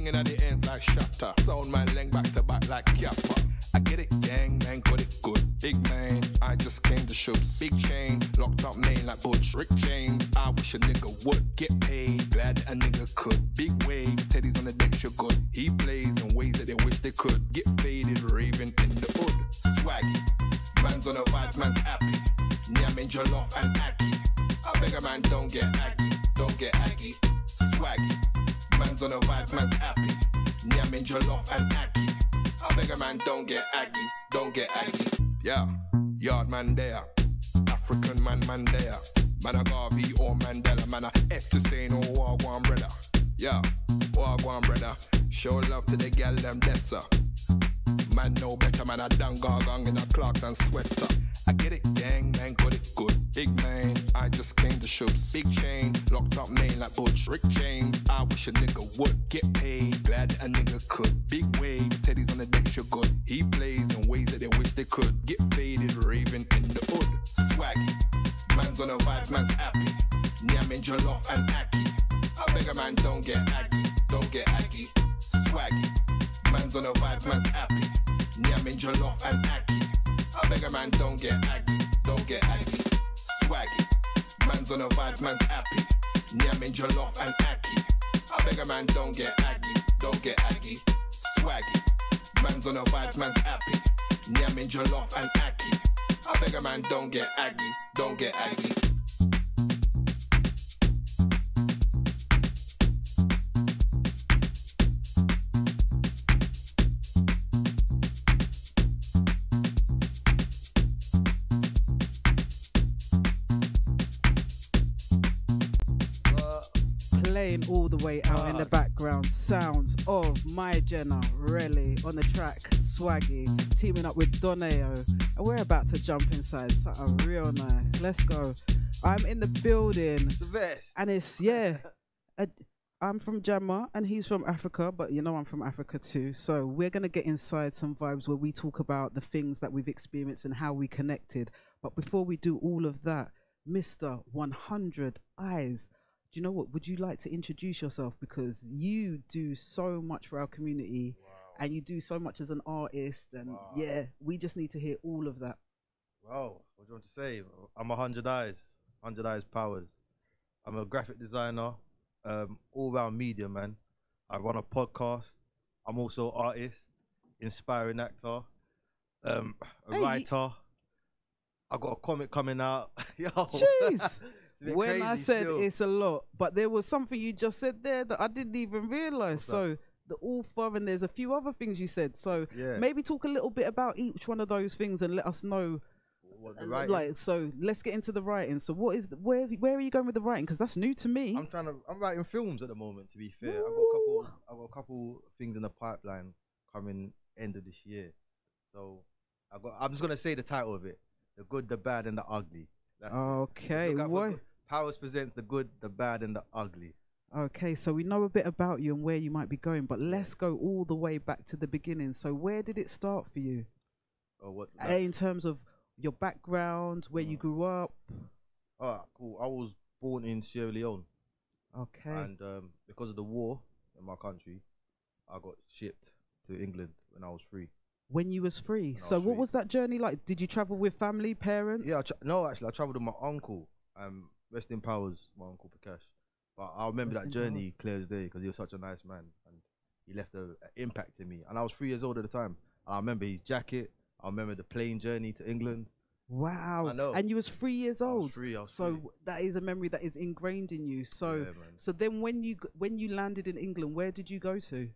Stinging at the end like shatter. Sound man leng back to back like kappa. I get it, gang, man, got it good. Big man, I just came to show. Big chain, locked up main like Butch. Rick James, I wish a nigga would get paid. Glad that a nigga could. Big wave, Teddy's on the deck, you're good. He plays in ways that they wish they could. Get faded, raving in the hood. Swaggy, man's on a vibe, man's happy. Nyamin jollof and Aki. I beg a man, don't get aggy, don't get aggy. Swaggy, man's on a vibe, man's happy. Nyamin jollof and Aki. I beg a man, don't get aggy, don't get aggy. Yeah, yard man there, African man there. Man a Garvey or Mandela, man a F to say no Wagwan brother. Yeah, Wagwan brother. Show love to the gal them dessa. Man know better, man a dang gargang in a Clarks and sweater. I get it, gang, man, got it good. Big man, I just came to show. Big chain, locked up main like Butch. Rick James, I wish a nigga would get paid. Glad that a nigga could. Big wave, Teddy's on the deck, you're good. He plays in ways that they wish they could. Get faded, raving in the hood. Swaggy, man's on a vibe, man's happy. Nyamin jollof and Aki. I beg a man, don't get aggy, don't get aggy. Swaggy, man's on a vibe, man's happy. Nyamin jollof and Aki. I beg a man, don't get aggy, don't get aggy. Swaggy, man's on a vibe, man's happy. Nyamin jollof and Aki. I beg a man, don't get aggy, don't get aggy. Swaggy, man's on a vibe, man's happy. Nyamin jollof and Aki. I beg a man, don't get aggy, don't get aggy. Playing all the way out in the background, sounds of My Jenna, Relly on the track, Swaggy, teaming up with Doneo, and we're about to jump inside something real nice. Let's go. I'm in the building, It's the best. and it's I'm from Jamma and he's from Africa, but you know I'm from Africa too. So we're gonna get inside some vibes where we talk about the things that we've experienced and how we connected. But before we do all of that, Mr. 100 Eyes. Do you know what? Would you like to introduce yourself? Because you do so much for our community, and you do so much as an artist, and yeah, we just need to hear all of that. Wow, what do you want to say? I'm 100 Eyes, 100 Eyes Powers. I'm a graphic designer, all-round media man. I run a podcast. I'm also an artist, inspiring actor, a writer. I got a comic coming out. Yo, Jeez. When I said still. it's a lot, but there was something you just said there that I didn't even realize. So the author, and there's a few other things you said. So maybe talk a little bit about each one of those things and let us know. What, the writing? Like, so let's get into the writing. So what is where are you going with the writing? Because that's new to me. I'm writing films at the moment. To be fair, I've got a couple things in the pipeline coming end of this year. So I'm just gonna say the title of it: The Good, the Bad, and the Ugly. That's okay. What? Powers presents The Good, the Bad, and the Ugly. Okay, so we know a bit about you and where you might be going, but let's go all the way back to the beginning. So where did it start for you? Oh, what? In terms of your background, where you grew up. Oh, cool. I was born in Sierra Leone. Okay. And because of the war in my country, I got shipped to England when I was free. When you was free. So what was that journey like? Did you travel with family, parents? Yeah, no, actually, I traveled with my uncle. Rest in powers, my uncle Prakash. But I remember that journey clear as day because he was such a nice man and he left an impact in me. And I was 3 years old at the time. And I remember his jacket. I remember the plane journey to England. Wow. I know. And you was 3 years old. I was so free. that is a memory that is ingrained in you. So so then when you landed in England, where did you go to?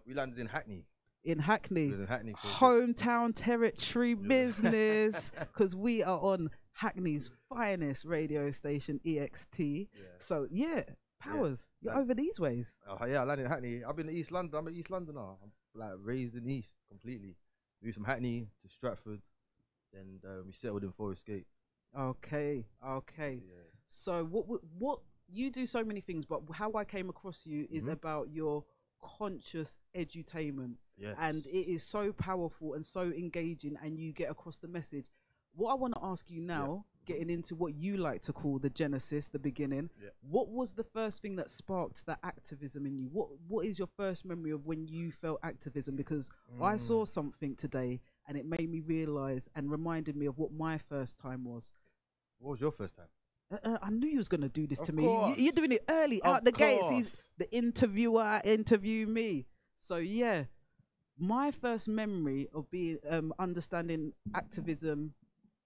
We landed in Hackney. In Hackney. We was in Hackney hometown territory business, because we are on Hackney's finest radio station, EXT. So yeah, Powers, you're over these ways. Yeah, I landed in Hackney. I've been to East London. I'm an East Londoner. I'm like raised in East completely. Moved from Hackney to Stratford, then we settled in Forest Gate. Okay. So what you do so many things, but how I came across you is about your conscious edutainment. And it is so powerful and so engaging, and you get across the message. What I want to ask you now, getting into what you like to call the genesis, the beginning. Yeah. What was the first thing that sparked that activism in you? What is your first memory of when you felt activism? Because I saw something today and it made me realize and reminded me of what my first time was. What was your first time? I knew you was gonna do this to me. Course. You're doing it early, Of out the gates. He's course. the interviewer interview me. So yeah, my first memory of being understanding activism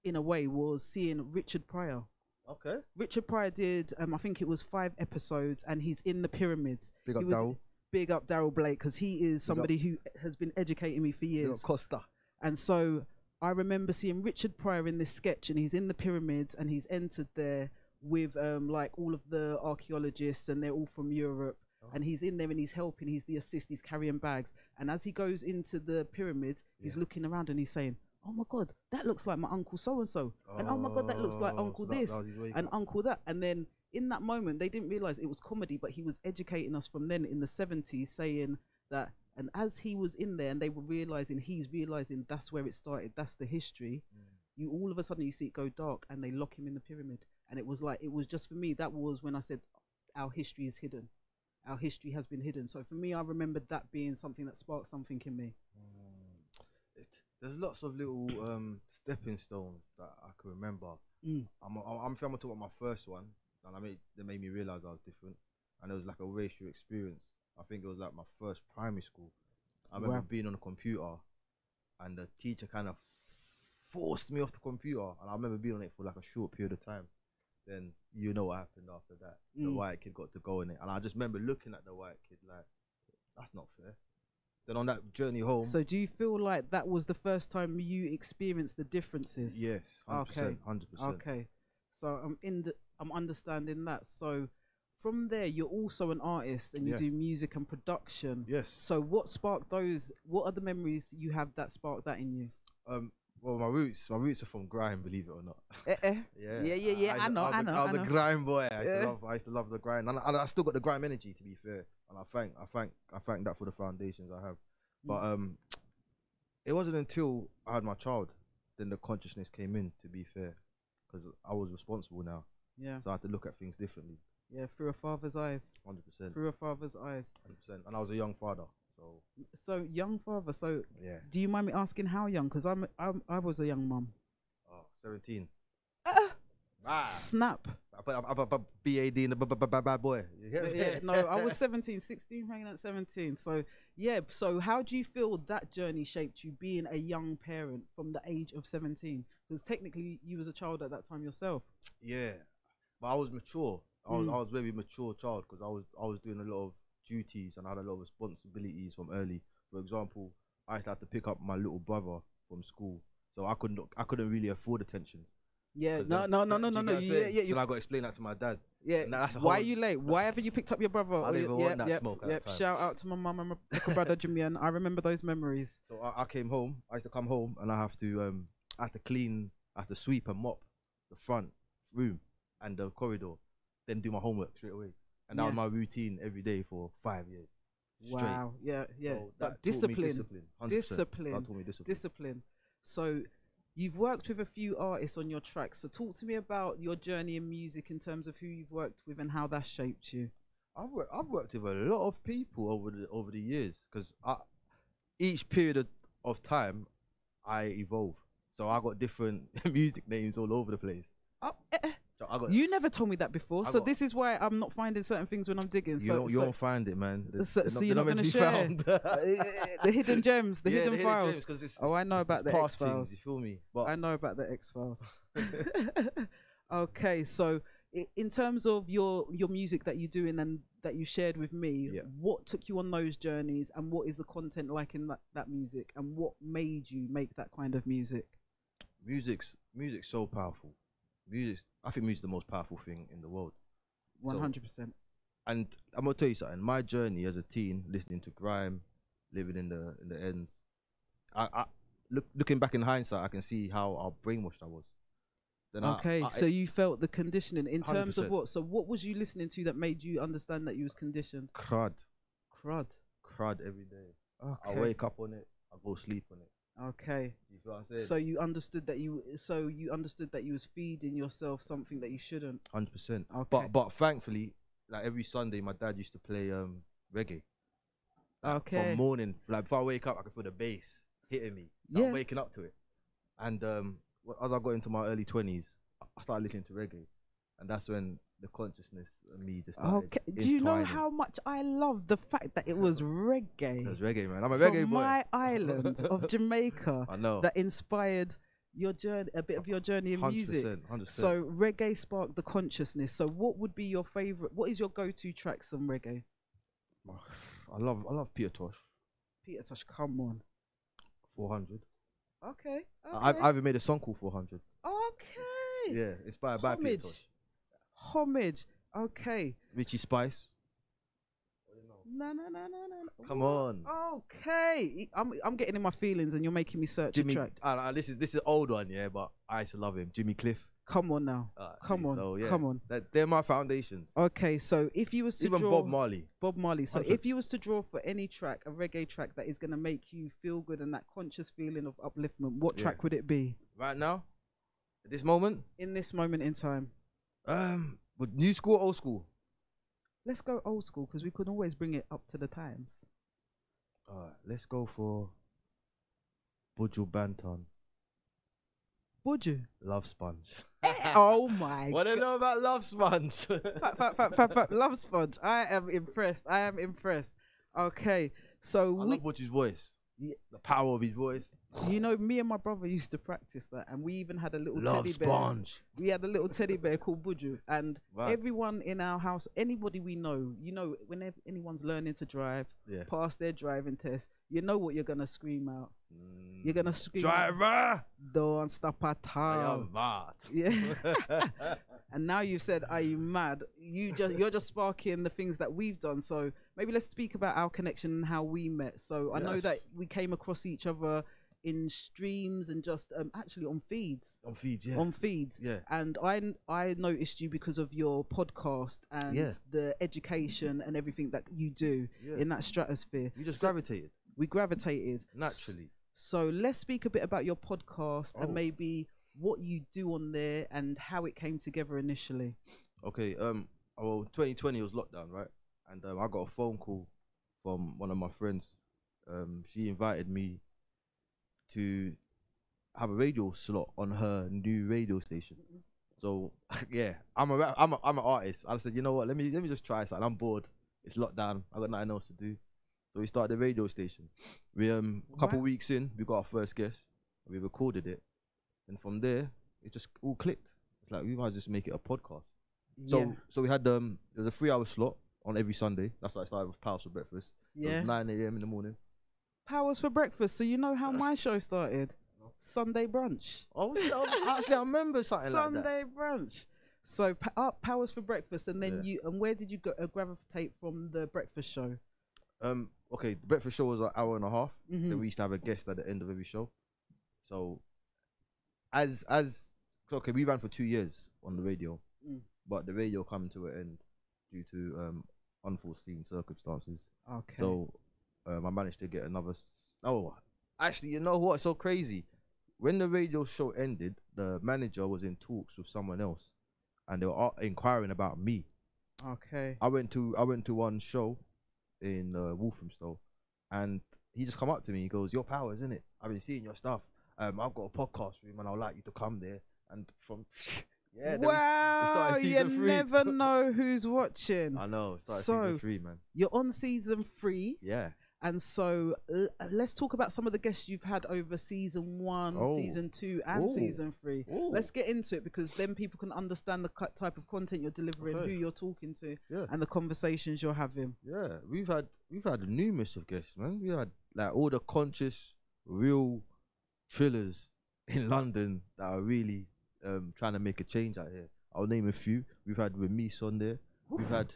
in a way was seeing Richard Pryor. Okay. Richard Pryor did I think it was 5 episodes, and he's in the pyramids. Big up He was- Daryl. Big up Daryl Blake, because he is somebody who has been educating me for Big years. up Costa. And so I remember seeing Richard Pryor in this sketch, and he's in the pyramids, and he's entered there with like all of the archaeologists, and they're all from Europe. And he's in there and he's helping, he's the assist, he's carrying bags. And as he goes into the pyramids, he's looking around and he's saying, oh my God, that looks like my uncle so-and-so. And oh my God, that looks like uncle so that this was his wake and up. uncle that. And then in that moment, they didn't realize it was comedy, but he was educating us from then in the 70s, saying that, and as he was in there and they were realizing, he's realizing that's where it started, that's the history. You all of a sudden you see it go dark and they lock him in the pyramid. And it was like, it was just for me, that was when I said, our history is hidden. Our history has been hidden. So for me, I remembered that being something that sparked something in me. There's lots of little stepping stones that I can remember. I'm gonna talk about my first one, and they made me realize I was different, and it was like a racial experience. I think it was like my first primary school. I remember being on a computer, and the teacher kind of forced me off the computer, and I remember being on it for like a short period of time. Then you know what happened after that. The white kid got to go in it, and I just remember looking at the white kid like, that's not fair. Then on that journey home. So do you feel like that was the first time you experienced the differences? Yes, 100%, Okay. 100%. Okay. So I'm understanding that. So from there, you're also an artist and you do music and production. Yes. So what sparked those? What are the memories you have that sparked that in you? Well, my roots are from grime, believe it or not. Yeah. I know. I was a grime boy. I used to love the grime, and I still got the grime energy, to be fair. And I thank that for the foundations I have. But it wasn't until I had my child, then the consciousness came in, to be fair, because I was responsible now. Yeah. So I had to look at things differently. Yeah, through a father's eyes. 100%. Through a father's eyes. 100%. And I was a young father, so. So young father. So Yeah. do you mind me asking how young? Because I was a young mum. Oh, 17. Snap. I put BAD in the bad boy. Yeah, no, I was 17, 16, hanging at 17. So yeah, so how do you feel that journey shaped you, being a young parent from the age of 17? Because technically you was a child at that time yourself. Yeah, but I was mature. I was a very mature child, because I was doing a lot of duties and I had a lot of responsibilities from early. For example, I used to have to pick up my little brother from school, so I couldn't really afford attention. Yeah, no. Then Yeah. I got to explain that to my dad. Yeah. Why are you late? Why haven't you picked up your brother? I didn't even want that smoke at the time. Shout out to my mum and my little brother Jimmy. I remember those memories. So I came home. I used to come home and I have to clean, I have to sweep and mop the front room and the corridor, then do my homework straight away. And that was my routine every day for 5 years. Straight. Wow. Yeah. So But that taught me discipline. 100%. Discipline. That taught me discipline. Discipline. So you've worked with a few artists on your tracks. So talk to me about your journey in music in terms of who you've worked with and how that shaped you. I've worked with a lot of people over the years, because each period of time I evolve. So I got different music names all over the place. Oh, So you never told me that before, so this is why I'm not finding certain things when I'm digging. You don't find it, man. So you're not going to share the hidden gems, the hidden files. I know about the X Files. You feel me? But I know about the X Files. Okay, so in terms of your music that you're doing and that you shared with me, what took you on those journeys, and what is the content like in that music, and what made you make that kind of music? Music's so powerful. I think music's the most powerful thing in the world. 100%. And I'm gonna tell you something. My journey as a teen, listening to grime, living in the ends, looking back in hindsight, I can see how brainwashed I was. Then so you felt the conditioning in terms of 100%. what? So what was you listening to that made you understand that you was conditioned? crud Crud. every day. Okay. I wake up on it, I go sleep on it. Okay. You feel what I'm saying? So you understood that you was feeding yourself something that you shouldn't. 100%. Okay. But thankfully, like every Sunday, my dad used to play reggae. Like, Okay. From morning, like before I wake up, I can feel the bass hitting me. So Yeah. I'm waking up to it. And as I got into my early 20s, I started listening to reggae, and that's when the consciousness of me just started. Okay. Do you know entwining. how much I love the fact that it was reggae? It was reggae, man. I'm a from reggae boy. my island of Jamaica. I know. That inspired your journey, a bit of your journey in music. 100%. So reggae sparked the consciousness. So what would be your favorite? What is your go-to tracks on reggae? I love Peter Tosh. Peter Tosh, come on. 400. Okay. I even made a song called 400. Okay. Yeah, inspired by Peter Tosh. Homage. Okay. Richie Spice. No. Come on. Okay. I'm getting in my feelings, and you're making me search Jimmy. a track. This is an old one, yeah, but I used to love him. Jimmy Cliff. Come on now. Come on. So, yeah, Come on. They're my foundations. Okay, so if you was to Even draw Bob Marley. So 100. if you was to draw for any track, a reggae track that is gonna make you feel good and that conscious feeling of upliftment, what track would it be? Right now, at this moment, In this moment in time, with new school or old school? let's go old school because we can always bring it up to the times. Let's go for Buju Banton. Buju. Love Sponge. Oh my What do you know about Love Sponge? Fact. Love Sponge. I am impressed. Okay, so I love Buju's voice. Yeah. The power of his voice. You know, me and my brother used to practice that, and we even had a little Love teddy bear. Sponge. We had a little teddy bear called Buju, and Right. everyone in our house, anybody we know, you know, whenever anyone's learning to drive, Yeah. pass their driving test, you know what you're gonna scream out. You're gonna scream, Driver! "Don't stop at I all." am mad. Yeah. And now you said, "Are you mad?" You're just sparking the things that we've done. So maybe let's speak about our connection and how we met. So I know that we came across each other in streams and just actually on feeds. On feeds, yeah. On feeds. Yeah. And I noticed you because of your podcast and the education and everything that you do in that stratosphere. You just gravitated. We gravitated. Naturally. So let's speak a bit about your podcast and maybe what you do on there and how it came together initially. Okay, well, 2020 was lockdown, right? And I got a phone call from one of my friends. She invited me to have a radio slot on her new radio station. So yeah, I'm an artist. I said, you know what? Let me just try something. I'm bored. It's lockdown. I got nothing else to do. So we started the radio station. We a couple weeks in, we got our first guest. We recorded it, and from there it just all clicked. It's like we might just make it a podcast. So we had there was a 3-hour slot on every Sunday. That's why I started with Powers for Breakfast. It was 9 a.m. in the morning. Powers for Breakfast. So you know how my show started? Sunday brunch. Oh, actually, I remember something like that. Sunday brunch. So Powers for Breakfast, and then and where did you go, gravitate from the breakfast show? Okay, the breakfast show was an hour and a half. Then we used to have a guest at the end of every show. So okay, we ran for 2 years on the radio, but the radio came to an end due to unforeseen circumstances. Okay. So I managed to get another. Actually, you know what's so crazy? When the radio show ended, the manager was in talks with someone else, and they were inquiring about me. Okay. I went to one show in Walthamstow, and he just come up to me. He goes, "Your Powers, isn't it? I've been seeing your stuff. I've got a podcast room, and I'd like you to come there." And from wow, you never know who's watching. I know. Started season 3, man. You're on season 3. Yeah. And so let's talk about some of the guests you've had over season 1, season 2, and season 3. Let's get into it, because then people can understand the type of content you're delivering, who you're talking to, and the conversations you're having. Yeah, we've had numerous of guests, man. We had like all the conscious, real thrillers in London that are really trying to make a change out here. I'll name a few. We've had Remise on there. We've had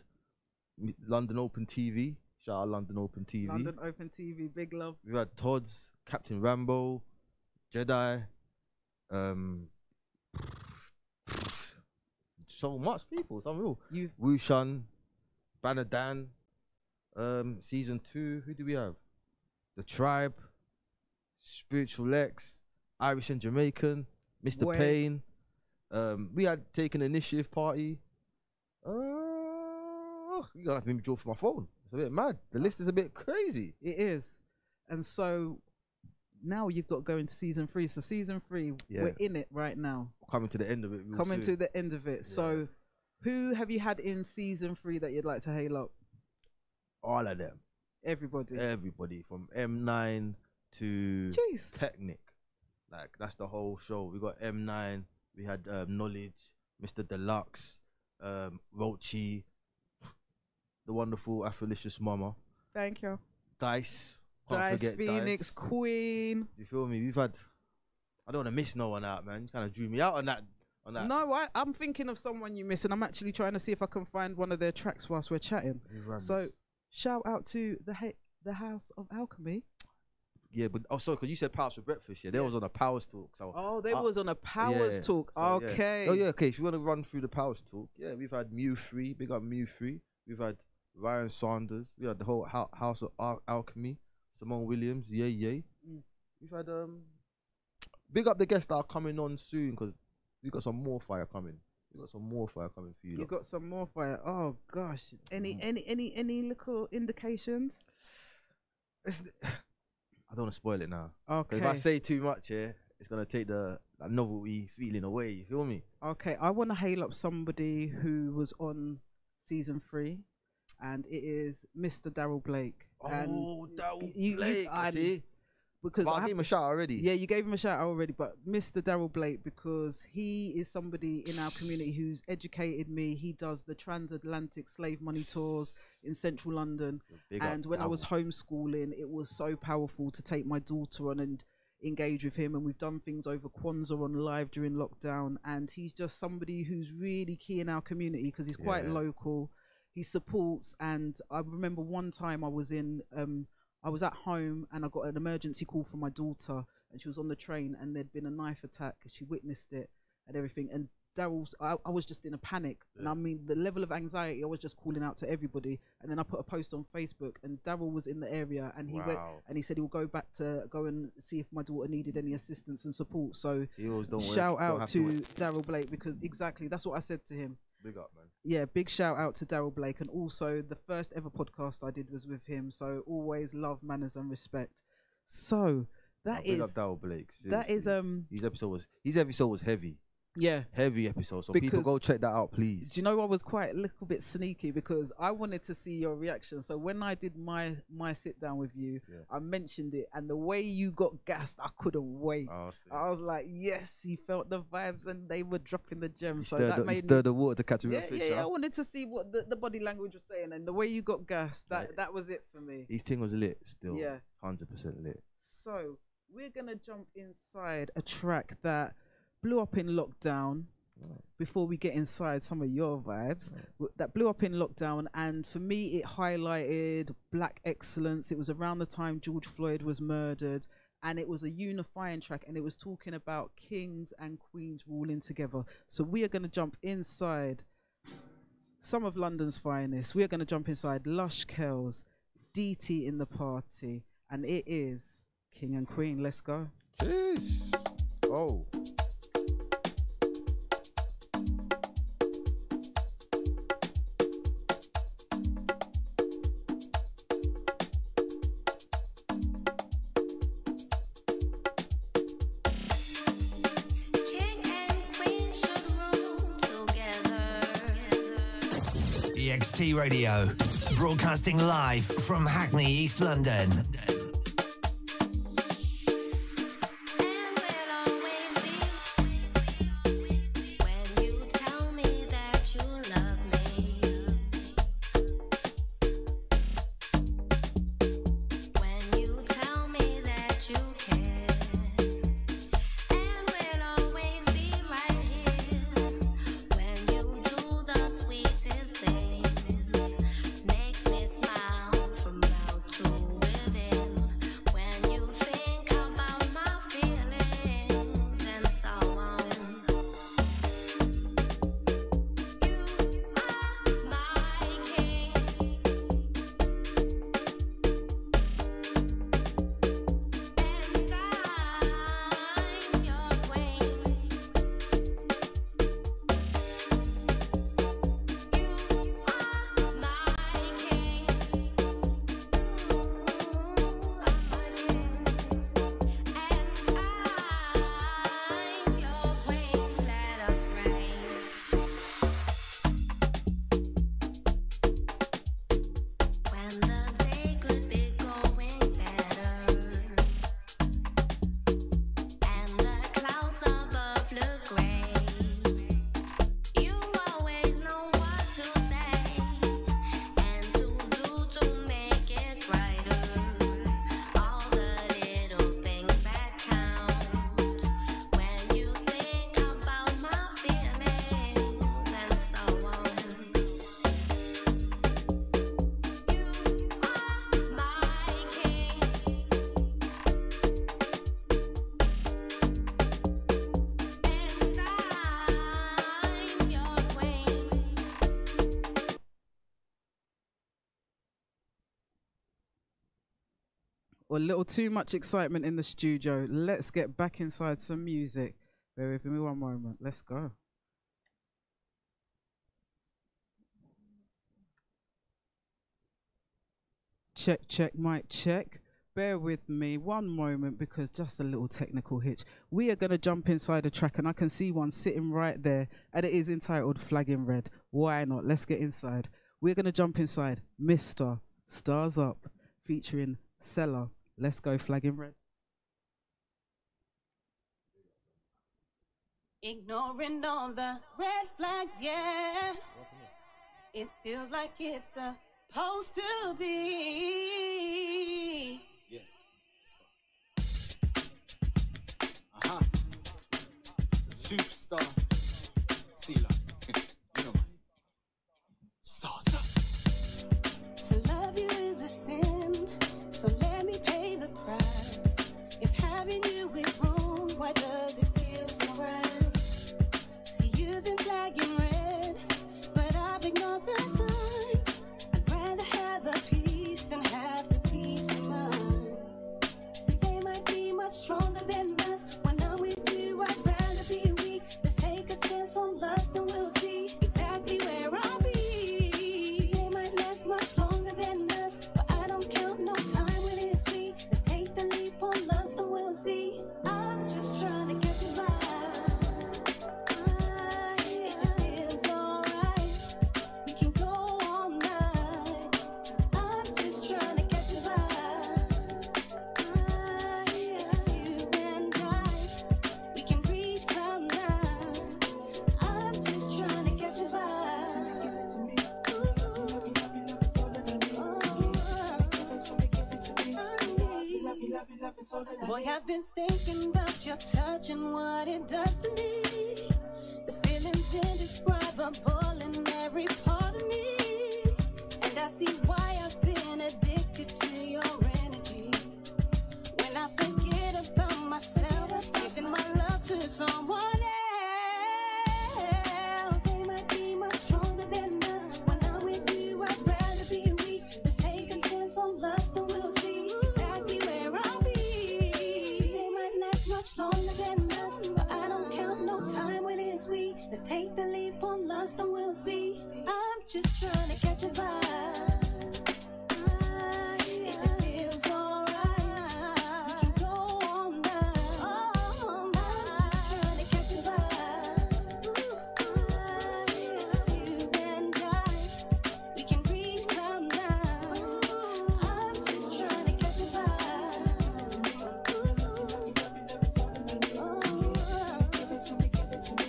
London Open TV. Shout out London Open TV. London Open TV, big love. We've had Todd's, Captain Rambo, Jedi, so much people, some real. Wushan, Banadan, season 2. Who do we have? The Tribe. Spiritual Lex, Irish and Jamaican, Mr. Boy. Payne. We had taken initiative party. You're gonna have to draw for my phone. It's a bit mad. The list is a bit crazy. It is. And so now you've got to go into season 3. So season 3, we're in it right now. Coming to the end of it. Coming to the end of it. Yeah. So who have you had in season 3 that you'd like to hail up? All of them. Everybody from M9 to Technic. Like, that's the whole show. We got M9. We had Knowledge, Mr. Deluxe, Rochi, the wonderful Afrolicious Mumma. Thank you. Dice. Dice, Phoenix, Dice. Queen. You feel me? We've had... I don't want to miss no one out, man. You kind of drew me out on that. No, I'm thinking of someone you miss, and I'm actually trying to see if I can find one of their tracks whilst we're chatting. So, shout out to the House of Alchemy. Yeah, but sorry, because you said Powers for Breakfast. Yeah, they was on a Powers Talk. So they was on a Powers Talk. So, okay. Yeah. Oh yeah, okay. If you want to run through the Powers Talk, we've had Mew 3, big up Mew 3. We've had Ryan Saunders. We had the whole House of Alchemy. Simone Williams. Yay. We've had big up the guests that are coming on soon, because we got some more fire coming. We got some more fire coming for you. You got some more fire. Oh gosh. Any little indications? I don't want to spoil it now. Okay. If I say too much here, it's gonna take the novelty feeling away. You feel me? Okay. I want to hail up somebody who was on season 3, and it is Mr. Daryl Blake. Oh, Daryl Blake. I see. Because I gave him a shout already. Yeah, you gave him a shout already, but Mr. Daryl Blake, because he is somebody in our community who's educated me. He does the transatlantic slave money tours in central London. And when I was homeschooling, it was so powerful to take my daughter on and engage with him. And we've done things over Kwanzaa on live during lockdown. And he's just somebody who's really key in our community because he's quite local. He supports. And I remember one time I was at home and I got an emergency call from my daughter, and she was on the train and there'd been a knife attack. She witnessed it and everything. And Daryl's, I was just in a panic. And I mean, the level of anxiety, I was just calling out to everybody. And then I put a post on Facebook, and Daryl was in the area, and he went and he said he will go back to go and see if my daughter needed any assistance and support. So shout out to Daryl Blake, because exactly that's what I said to him. Big up, man. Yeah, big shout out to Daryl Blake. And also the first ever podcast I did was with him. So always love, manners and respect. So that is... Big up Daryl Blake. Seriously. That is... His episode was heavy. Yeah. Heavy episode. So people go check that out, please. Do you know I was quite a little bit sneaky because I wanted to see your reaction. So when I did my sit down with you, I mentioned it, and the way you got gassed, I couldn't wait. I was like, yes, he felt the vibes and they were dropping the gems. So that made me stir the water to catch a real fish. Yeah, I wanted to see what the body language was saying, and the way you got gassed, that was it for me. His thing was lit still. Yeah. 100% lit. So we're going to jump inside a track that blew up in lockdown. Before we get inside some of your vibes, that blew up in lockdown, and for me it highlighted black excellence. It was around the time George Floyd was murdered, and it was a unifying track, and it was talking about kings and queens ruling together. So we are going to jump inside some of London's finest. We are going to jump inside Lush Kells, DT in the party, and it is King and Queen. Let's go. Cheers. Oh. EXT Radio, broadcasting live from Hackney, East London. Makes me smile from mouth to within. a little too much excitement in the studio. Let's get back inside some music. Bear with me one moment. Let's go. Check, check, mic check. Bear with me one moment because just a little technical hitch. We are going to jump inside a track and I can see one sitting right there and it is entitled Flag in Red. Why not? Let's get inside. We're going to jump inside Mr. Stars Up featuring Seller. Let's go, Flag in Red. Ignoring all the red flags, yeah. It feels like it's supposed to be. Yeah, let's go. Superstar. Sealer. You know my name. Stars Up. To love you is a sin, so let me pay the price. If having you is wrong, why does it feel so right? See, you've been flagging red, but I've ignored the signs. I'd rather have the peace than have the peace of mind. See, they might be much stronger than us. When I'm with you, I'd rather be weak. Let's take a chance on lust and we'll see exactly where I'll be. See, they might last much longer than us, but I don't count no time when it's we. Let's take the leap on lust and we'll see. I'm just trying to get your vibe. If it feels alright, we can go all night. I'm just trying to get your vibe. If it's you and I, we can reach cloud nine. I'm just trying to get your vibe. Give it to me. Boy, I've been thinking about your touch and what it does to me. The feelings indescribable in every part of me. And I see why I've been addicted to your energy. When I forget about myself, giving my love to someone else. They might be much stronger than us. When I'm with you, I'd rather be weak. Let's take a chance on lust and we'll see exactly where I'll be. They might last much longer than us, but I don't count no time when it's we. Let's take the leap on lust and we'll see. I'm just trying to catch a vibe. If it feels alright, we can go all night. I'm just trying to catch a vibe. If it's you and I, we can reach cloud nine. I'm just trying to catch a vibe. Give it to me, give it to me.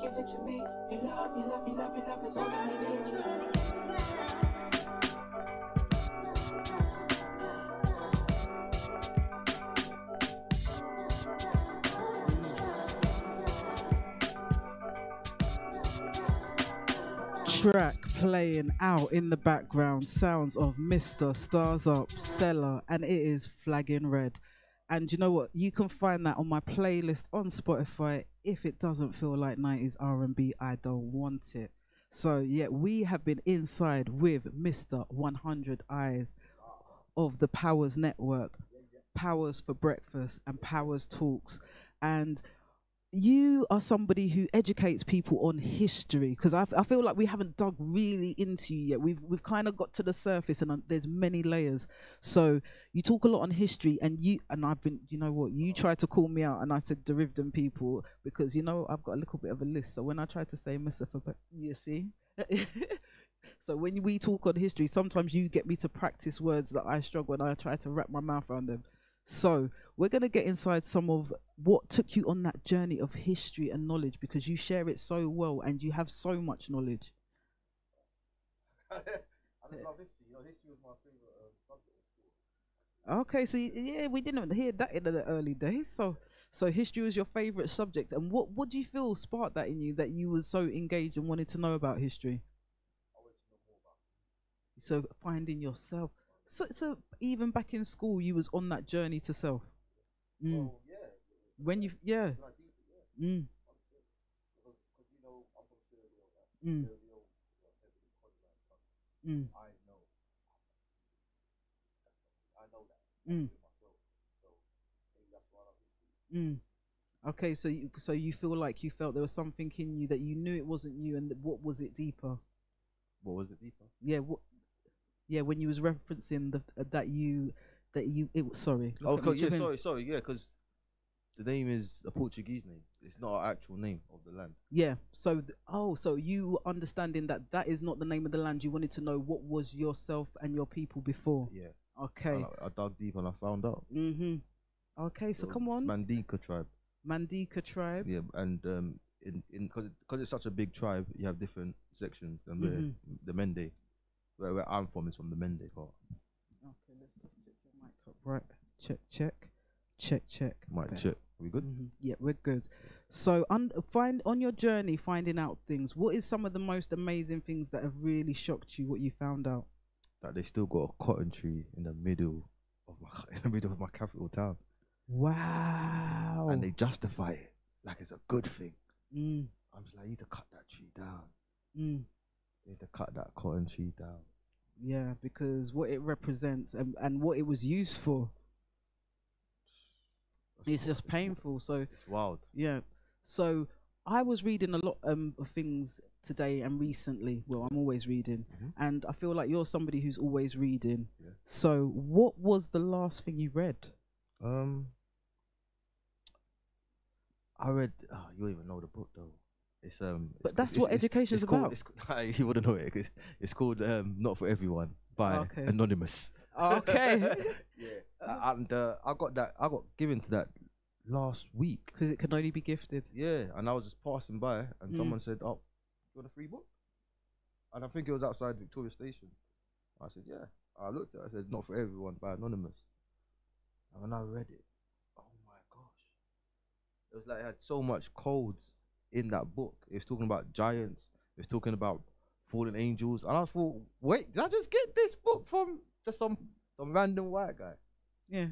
Give it to me. Your love, your love, your love, your love is all that I need. Track playing out in the background, sounds of Mr. Stars Up, Seller, and it is Flag in Red. And you know what? You can find that on my playlist on Spotify. If it doesn't feel like 90s R&B, I don't want it. So yeah, we have been inside with Mr. 100 Eyes of the Powers Network, Powers for Breakfast and Powers Talks. And you are somebody who educates people on history, because I feel like we haven't dug really into you yet. We've kind of got to the surface, and there's many layers. So you talk a lot on history, and I've been, you know what, you tried to call me out, and I said Derivdan people, because you know I've got a little bit of a list. So when I try to say Mustafa, you see. So when we talk on history, sometimes you get me to practice words that I struggle and I try to wrap my mouth around them. So we're going to get inside some of what took you on that journey of history and knowledge, because you share it so well and you have so much knowledge. I just love history. You know, history was my favorite subject at school. Okay, so yeah, we didn't hear that in the early days. So history was your favorite subject. And what do you feel sparked that in you, that you was so engaged and wanted to know about history? I wanted to know more about it. So finding yourself. So even back in school, you was on that journey to self. Well, yeah. When you, yeah. When I deep it, yeah. Mm. Because, you know I'm from Sierra Leone. Right? Mm. Sierra Leone, heavily colonized country. Mm. I know that. Mm. Myself. So maybe that's why I'm history. Mm. Okay, so you feel like you felt there was something in you that you knew it wasn't you, and what was it deeper? What was it deeper? Yeah, what? Yeah, when you was referencing the that you it was sorry. Oh, look at me, yeah, Jimmy. sorry, yeah, because the name is a Portuguese name. It's not an actual name of the land. Yeah. So so you understanding that that is not the name of the land. You wanted to know what was yourself and your people before. Yeah. Okay. And I dug deep and I found out. Mhm. Okay, so The come on. Mandinka tribe. Mandinka tribe. Yeah, and in because it's such a big tribe, you have different sections, and Mhm. the Mende, where I'm from, is from the Mende part. Okay, let's just check your mic top. Right. Check. Might Better. check. Are we good? Yeah, we're good. So find on your journey finding out things. What is some of the most amazing things that have really shocked you? What you found out? That they still got a cotton tree in the middle of my capital town, Wow. and they justify it like it's a good thing. Mm. I'm just like, you need to cut that tree down. Mm. You need to cut that cotton tree down. Yeah, because what it represents and what it was used for. It's just painful. So It's wild. yeah. So I was reading a lot of things today and recently. Well, I'm always reading, and I feel like you're somebody who's always reading. Yeah. So what was the last thing you read? I read. Oh, you don't even know the book though. It's But that's what education's about. You wouldn't know it. It's called Not for Everyone by Okay. Anonymous. Okay. Yeah, and I got given to that last week. Because it can only be gifted. Yeah, and I was just passing by, and someone said, "Oh, you want a free book?" And I think it was outside Victoria Station. I said, "Yeah." I looked at it. I said, "Not for Everyone" by Anonymous. And when I read it, oh my gosh, it was like it had so much codes in that book. It was talking about giants. It was talking about fallen angels, and I thought, wait, did I just get this book from just some random white guy? Yeah.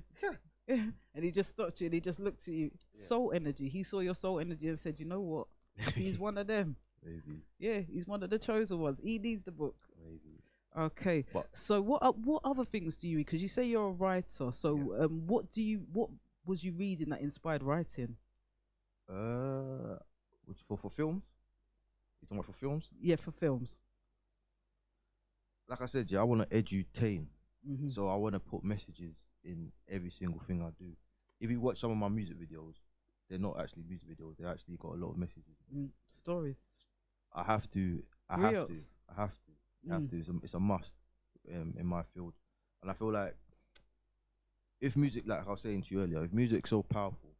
Yeah. And he just stopped you and he just looked at you. Yeah. Soul energy. He saw your soul energy and said, you know what? He's one of them. Maybe. Yeah, he's one of the chosen ones. He needs the book. Maybe. Okay. But So what other things do you read? Because you say you're a writer. So what was you reading that inspired writing? which for films? You talking about for films? Yeah, for films. Like I said, yeah, I want to edutain. Mm-hmm. So I want to put messages in every single thing I do. If you watch some of my music videos, they're not actually music videos. They actually got a lot of messages. Stories. I have to. It's a must in my field. And I feel like if music, like I was saying to you earlier, if music's so powerful,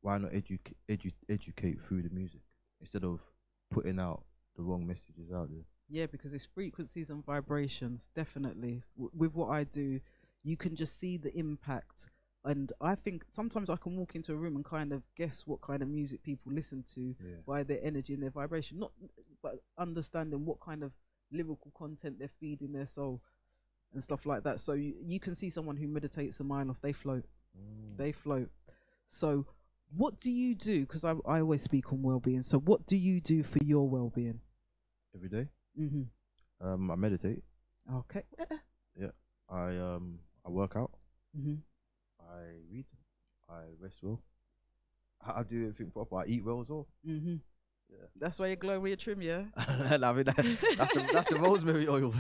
why not educate through the music instead of putting out the wrong messages out there? Yeah, because it's frequencies and vibrations, definitely. With what I do, you can just see the impact. And I think sometimes I can walk into a room and kind of guess what kind of music people listen to by their energy and their vibration, but understanding what kind of lyrical content they're feeding their soul and stuff like that. So you can see someone who meditates a mile off, they float. They float. So what do you do? Because I always speak on well-being. So what do you do for your well-being? Every day? Mm-hmm. I meditate. Okay. Yeah. I work out. Mm-hmm. I read. I rest well. I do everything proper. I eat well as well. Mm-hmm. Yeah. That's why you're glowing with your trim, yeah? I mean, that's the rosemary oil.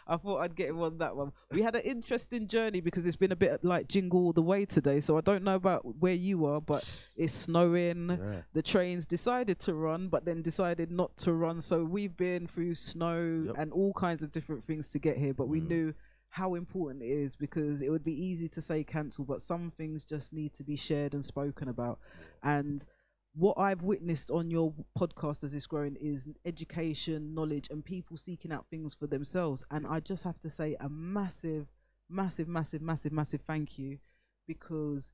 I thought I'd get him on that one. We had an interesting journey because it's been a bit like jingle all the way today. So I don't know about where you are, but it's snowing. Yeah. The trains decided to run, but then decided not to run. So we've been through snow and all kinds of different things to get here. But we knew how important it is because it would be easy to say cancel, but some things just need to be shared and spoken about. And what I've witnessed on your podcast as it's growing is education, knowledge, and people seeking out things for themselves. And I just have to say a massive, massive, massive, massive, massive thank you because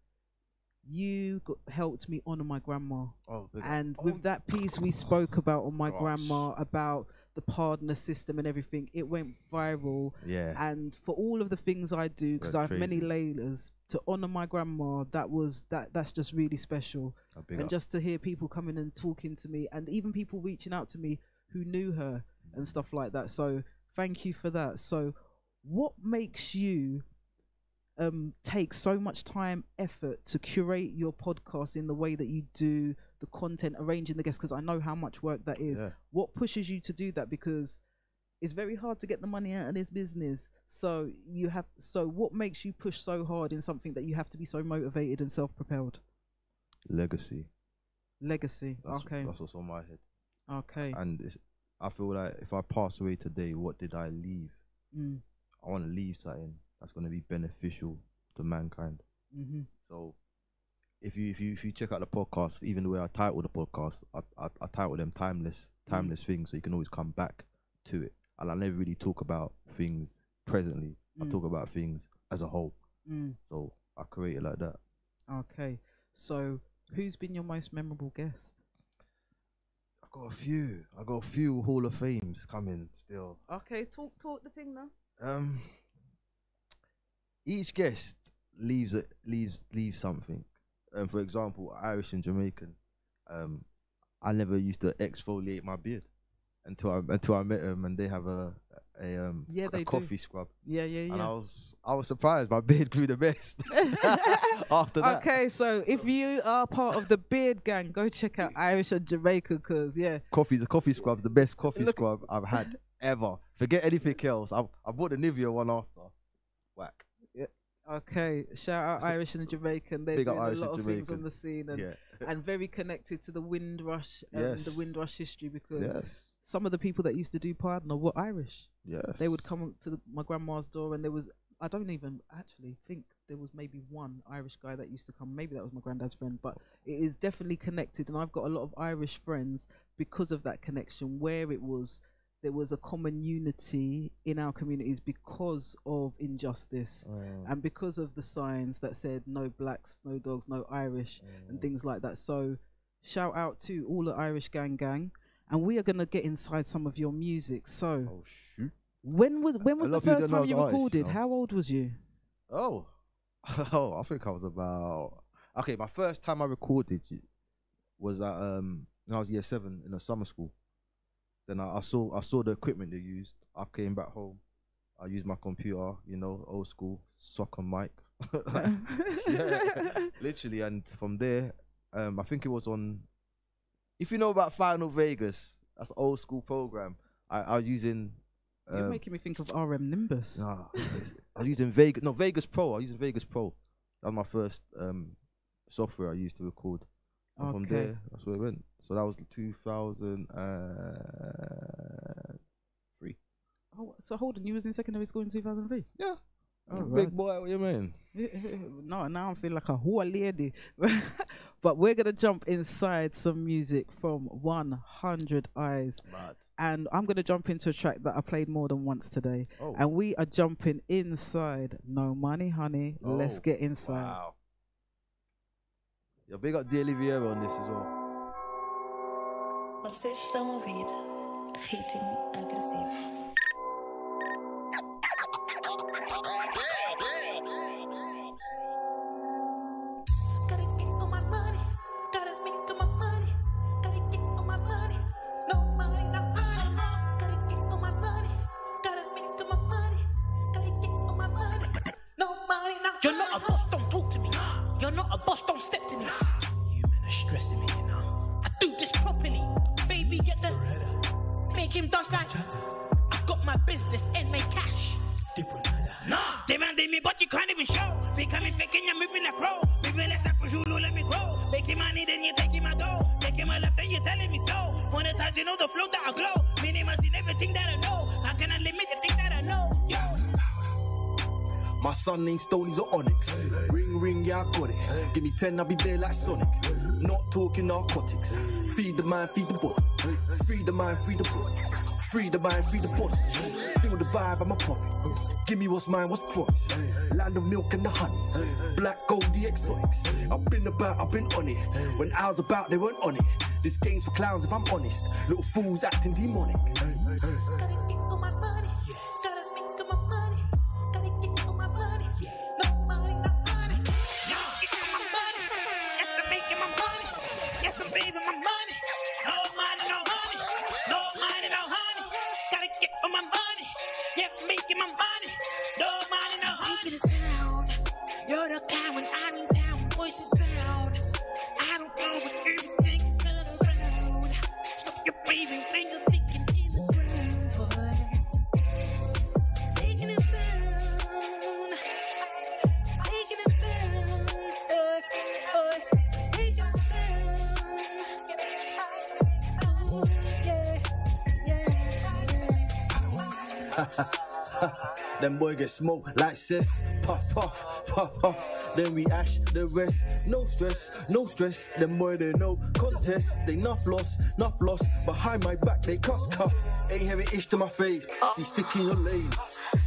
you helped me honor my grandma. Oh, and with that piece we spoke about on my grandma, about the partner system and everything, it went viral. Yeah. And for all of the things I do, because I have many crazy. layers, to honor my grandma, that's just really special. And just to hear people coming and talking to me, and even people reaching out to me who knew her and stuff like that. So thank you for that. So what makes you take so much time, effort to curate your podcast in the way that you do, the content, arranging the guests, because I know how much work that is. What pushes you to do that? Because it's very hard to get the money out of this business. So what makes you push so hard in something that you have to be so motivated and self-propelled? Legacy. Okay. That's what's on my head. Okay. And I feel like if I pass away today, what did I leave? I want to leave something that's going to be beneficial to mankind. So if you check out the podcast, even the way I title the podcast, I title them timeless things, so you can always come back to it. And I never really talk about things presently. I talk about things as a whole. So I create it like that. Okay. So who's been your most memorable guest? I got a few Hall of Fames coming still. Okay, talk the thing now. Each guest leaves something. For example, Irish and Jamaican. I never used to exfoliate my beard until I met them, and they have a coffee scrub. Yeah. And I was surprised my beard grew the best after that. Okay, so if you are part of the beard gang, go check out Irish and Jamaica, because the coffee scrub's the best coffee scrub I've had ever. Forget anything else. I bought the Nivea one after. Whack. Yeah. Okay, shout out Irish and Jamaican. They're doing a lot of things on the scene, and very connected to the Windrush and the Windrush history, because some of the people that used to do Partner were Irish. Yes. They would come to my grandma's door, and I don't even actually think there was maybe one Irish guy that used to come. Maybe that was my granddad's friend, but it is definitely connected. And I've got a lot of Irish friends because of that connection, where there was a common unity in our communities because of injustice and because of the signs that said no blacks, no dogs, no Irish and things like that. So shout out to all the Irish gang. And we are going to get inside some of your music. So when was the first time you recorded? How old was you? I think I was about... Okay, my first time I recorded was at when I was year 7 in a summer school. Then I saw the equipment they used. I came back home. I used my computer, old school, sock and mic. Literally. And from there, I think it was on... If you know about Final Vegas, that's an old school program. I was using... You're making me think of RM Nimbus. Nah, I was using Vegas Pro. I was using Vegas Pro. That was my first software I used to record. And from there, that's where it went. So that was 2003. Oh, so hold on, you was in secondary school in 2003? Yeah. Big boy, what you mean? No, now I'm feeling like a whole lady. But we're going to jump inside some music from 100 Eyes. Mad. And I'm going to jump into a track that I played more than once today. And we are jumping inside No Money Honey. Let's get inside. Wow. Yo, big up Daily Vieira on this as well. Vocês estão a ouvir Ritmo Agressivo. You're not a boss, don't talk to me. You're not a boss, don't step to me. You men are stressing me, I do this properly. Baby, get the make him dance like I got my business and make cash. Nah, demanding me, but you can't even show. Becoming fake and you're moving like crow. Moving less like Kujulu, let me grow. Making money, then you're taking my dough. Taking my left, then you're telling me so. Monetizing all the flow that I glow. Minimizing everything that I know. How can I limit the thing that I know? Yo. My son ain't stone, he's an onyx. Ring, ring, yeah, I got it. Give me 10, I'll be there like Sonic. Not talking narcotics. Feed the mind, feed the boy. Free the mind, free the boy. Free the mind, free the body. Feel the vibe, I'm a prophet. Give me what's mine, what's promised. Land of milk and the honey. Black gold, the exotics. I've been about, I've been on it. When I was about, they weren't on it. This game's for clowns, if I'm honest. Little fools acting demonic. Gotta get all my money. Gotta make all my money. Gotta get all my money. No money, no honey. Gotta get all my money. Yes, I'm making my money. Yes, I'm saving my money. No money, no honey. No money, no honey. Gotta get all my money. Yes, I'm making my money. No money, no honey. Taking us down. You're the clown when I'm in town. Voice is down. I don't know what everything turn around. Stop your breathing when you're sticking in the ground, boy. Taking us down. Taking us down. Taking us down. Them boy get smoked like cess. Puff, puff, puff, puff. Then we ash the rest. No stress, no stress. Them boy they no contest. They enough loss. Behind my back they cuss. Ain't having ish to my face. See stick in your lane.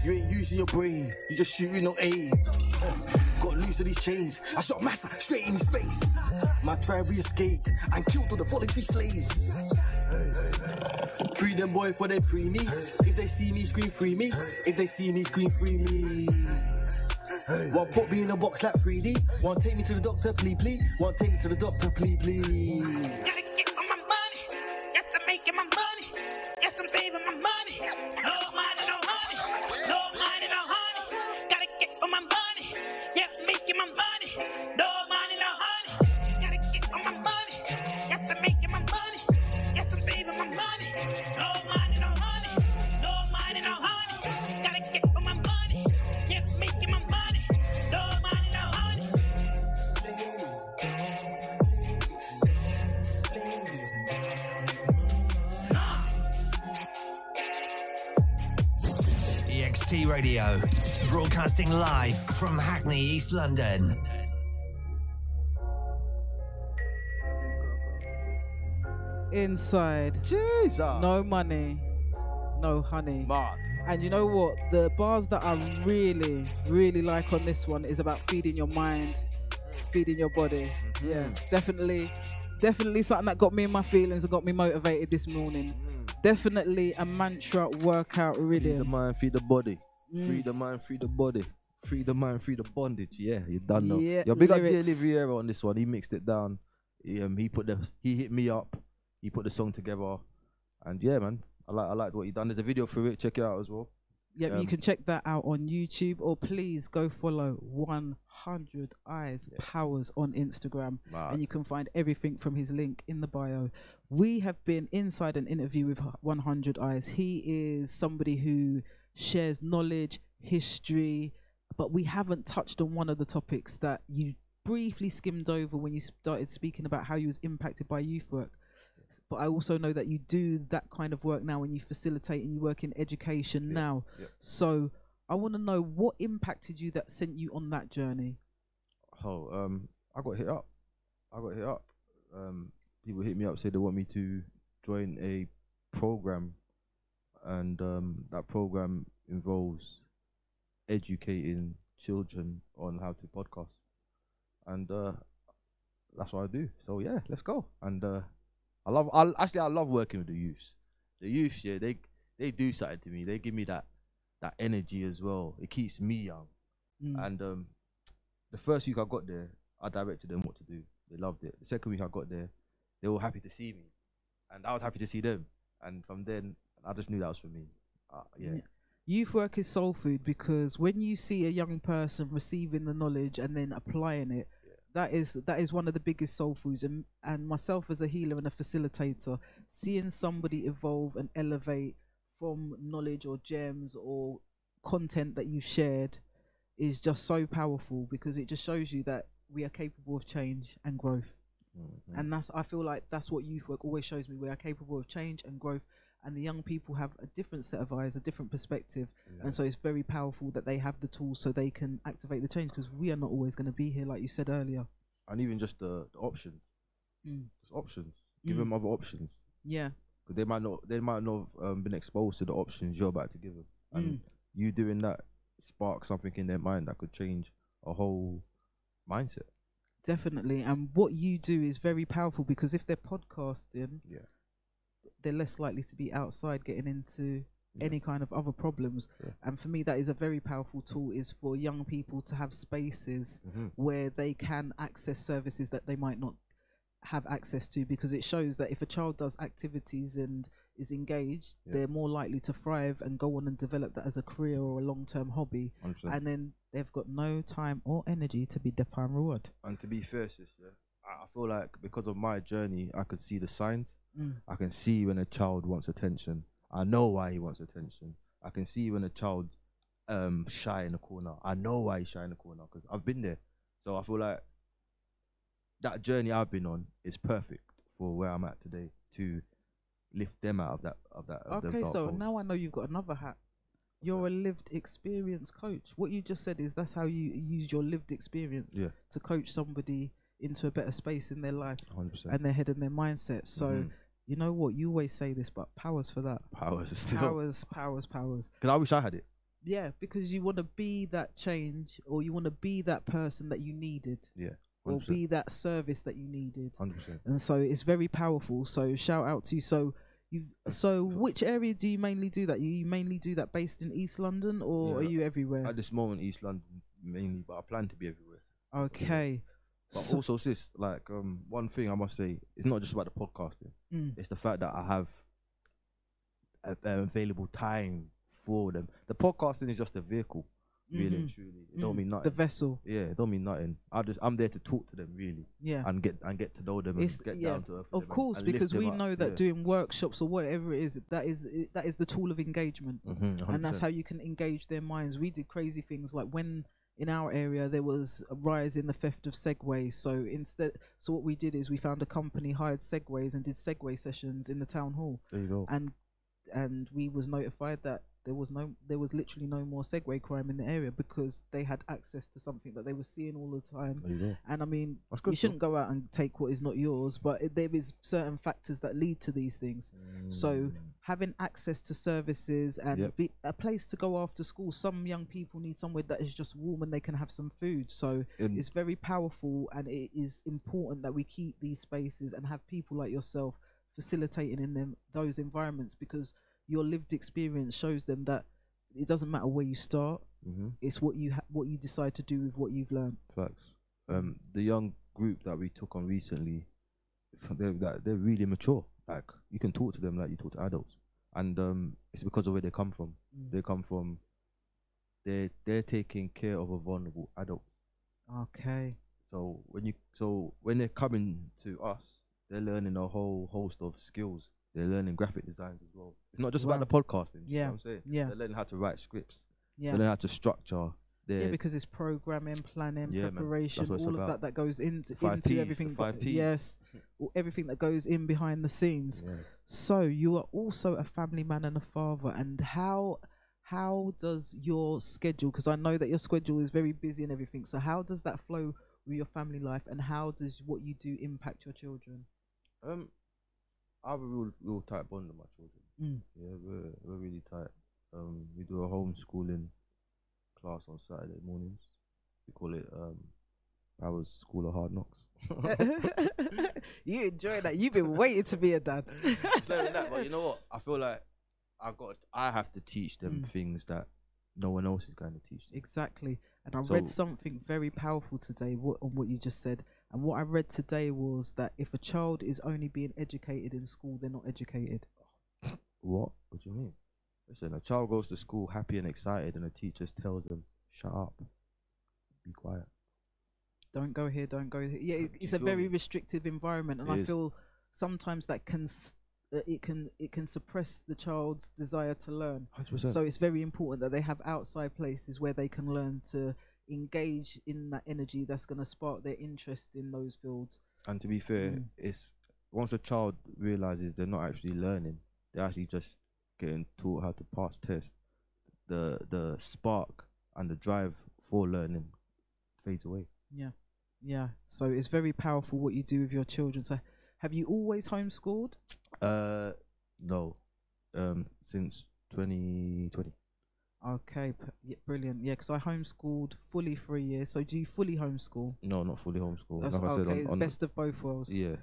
You ain't using your brain. You just shoot with no aim. Got loose of these chains. I shot Massa straight in his face. My tribe we escaped and killed all the voluntary slaves. Free them boy for they free me. If they see me scream free me. If they see me scream free me. One put me in a box like 3D. One take me to the doctor, please. One take me to the doctor, please. Gotta get all my money. Yes, I'm making my money. Yes, I'm saving my money. No money, no honey. No money, no honey. Gotta get all my money. Yeah, making my money. No money, no honey. Gotta get all my money. Yes, I'm making my money. Yes, I'm saving my money. No money, no honey. No money, no honey. Gotta get all my money. Yeah, making my money. No money, no honey. EXT Radio, broadcasting live from Hackney, East London. Inside, Jesus. no money, no honey. Mad. And you know what? The bars that I really, really like on this one is about feeding your mind, feeding your body. Yeah, definitely something that got me in my feelings and got me motivated this morning. Definitely a mantra workout Feed rhythm. the mind, feed the body. Free the mind, free the body. Free the mind, free the bondage. Yeah, you done know. Yeah, You're big up lyrics. D'Oliveira on this one. He mixed it down. He hit me up. He put the song together. And yeah, man, I liked what he done. There's a video for it. Check it out as well. Yep, you can check that out on YouTube, or please go follow 100 Eyes Powers on Instagram, and you can find everything from his link in the bio. We have been inside an interview with 100 Eyes. He is somebody who shares knowledge, history, but we haven't touched on one of the topics that you briefly skimmed over when you started speaking about how you was impacted by youth work. But I also know that you do that kind of work now, and you facilitate and you work in education now. So I want to know what impacted you that sent you on that journey. Oh, I got hit up. People hit me up, say they want me to join a program, and that program involves educating children on how to podcast, and that's what I do. So yeah, let's go. And I love working with the youths. The youths, yeah, they do something to me. They give me that energy as well. It keeps me young. And the first week I got there, I directed them what to do. They loved it. The second week I got there, they were happy to see me, and I was happy to see them. And from then, I just knew that was for me. Yeah. Youth work is soul food, because when you see a young person receiving the knowledge and then applying it, that is one of the biggest soul foods. And myself as a healer and a facilitator, seeing somebody evolve and elevate from knowledge or gems or content that you shared is just so powerful, because it just shows you that we are capable of change and growth. And I feel like that's what youth work always shows me. We are capable of change and growth, and the young people have a different set of eyes, a different perspective. And so it's very powerful that they have the tools so they can activate the change, because we are not always going to be here, like you said earlier. And even just the options. Just options. Give them other options. Yeah. because they might not have been exposed to the options you're about to give them, and you doing that sparks something in their mind that could change a whole mindset. Definitely. And what you do is very powerful, because if they're podcasting, they're less likely to be outside getting into any kind of other problems. And for me, that is a very powerful tool, is for young people to have spaces where they can access services that they might not have access to, because it shows that if a child does activities and is engaged, they're more likely to thrive and go on and develop that as a career or a long-term hobby. 100%. And then they've got no time or energy to be defined reward. And to be fair, sis, I feel like because of my journey, I could see the signs. I can see when a child wants attention. I know why he wants attention. I can see when a child's shy in the corner. I know why he's shy in the corner, because I've been there. So I feel like that journey I've been on is perfect for where I'm at today, to lift them out of that Okay, so now I know you've got another hat. You're a lived experience coach. What you just said is that's how you use your lived experience to coach somebody into a better space in their life 100%. and their head and their mindset. So you know what, you always say this, but powers for that. Powers still. Powers. Because I wish I had it. Yeah, because you want to be that change, or you want to be that person that you needed. Yeah. 100%. Or be that service that you needed. 100%. And so it's very powerful. So shout out to you. So which area do you mainly do that? You mainly do that based in East London, or are you everywhere? At this moment, East London mainly, but I plan to be everywhere. Okay. But also, sis, like one thing I must say, it's not just about the podcasting. It's the fact that I have available time for them. The podcasting is just a vehicle, really and truly. It don't mean nothing. The vessel. Yeah, it don't mean nothing. I'm there to talk to them, really. Yeah. And get to know them and get down to earth. Of course, because we know that doing workshops or whatever it is, that is the tool of engagement, and that's how you can engage their minds. We did crazy things like when in our area there was a rise in the theft of segways. So what we did is we found a company, hired segways, and did segway sessions in the town hall. There you go. And we was notified that there was literally no more Segway crime in the area, because they had access to something that they were seeing all the time. There you go. And I mean, you shouldn't go out and take what is not yours, but there is certain factors that lead to these things. So having access to services and a place to go after school. Some young people need somewhere that is just warm and they can have some food. So it's very powerful, and it is important that we keep these spaces and have people like yourself facilitating in those environments, because your lived experience shows them that it doesn't matter where you start. It's what you decide to do with what you've learned. Facts. The young group that we took on recently, they're really mature. Like, you can talk to them like you talk to adults, and it's because of where they come from. They come from. They're taking care of a vulnerable adult. Okay. So when they're coming to us, they're learning a whole host of skills. They're learning graphic designs as well. It's not just about the podcasting. You know what I'm saying? Yeah. They're learning how to write scripts. Yeah. They learn how to structure. Because it's programming, planning, preparation, all of that goes into everything. The 5 Ps. Yes, everything that goes in behind the scenes. Yeah. So you are also a family man and a father. And how does your schedule? Because I know that your schedule is very busy and everything. So how does that flow with your family life, and how does what you do impact your children? I have a real tight bond with my children. Yeah, we're really tight. We do a homeschooling class on Saturday mornings. We call it Power's School of Hard Knocks. You enjoy that. You've been waiting to be a dad. It's not even that, but you know what? I feel like I have to teach them things that no one else is going to teach them. Exactly. And I read something very powerful today on what you just said. And what I read today was that if a child is only being educated in school, they're not educated. What? What do you mean? Listen, a child goes to school happy and excited, and the teacher tells them, "Shut up, be quiet. Don't go here. Don't go here." Yeah, it's a very restrictive environment, and I feel sometimes that it can suppress the child's desire to learn. 100%. So it's very important that they have outside places where they can learn to engage in that energy that's going to spark their interest in those fields. And to be fair, it's once a child realizes they're not actually learning, they're actually just getting taught how to pass tests, the spark and the drive for learning fades away. Yeah. So it's very powerful what you do with your children. So have you always homeschooled? No, since 2020. Okay, brilliant. Yeah, because I homeschooled fully for a year. So do you fully homeschool? No, not fully homeschool. That's Like I said, okay. It's best of both worlds. Yeah,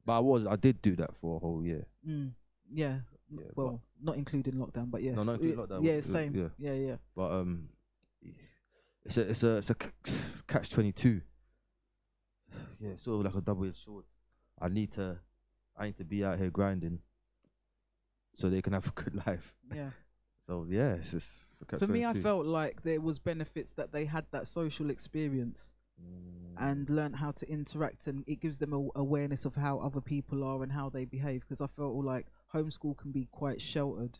but I did do that for a whole year. Yeah. Well, not including lockdown, but yeah. No, not including lockdown. Yeah, same. Yeah. But it's a catch-22. Yeah, it's sort of like a double-edged sword. I need to be out here grinding, so they can have a good life. Yeah. So yeah, it's just a catch-22. For me, I felt like there was benefits that they had that social experience and learned how to interact, and it gives them a awareness of how other people are and how they behave. Because I felt like homeschool can be quite sheltered,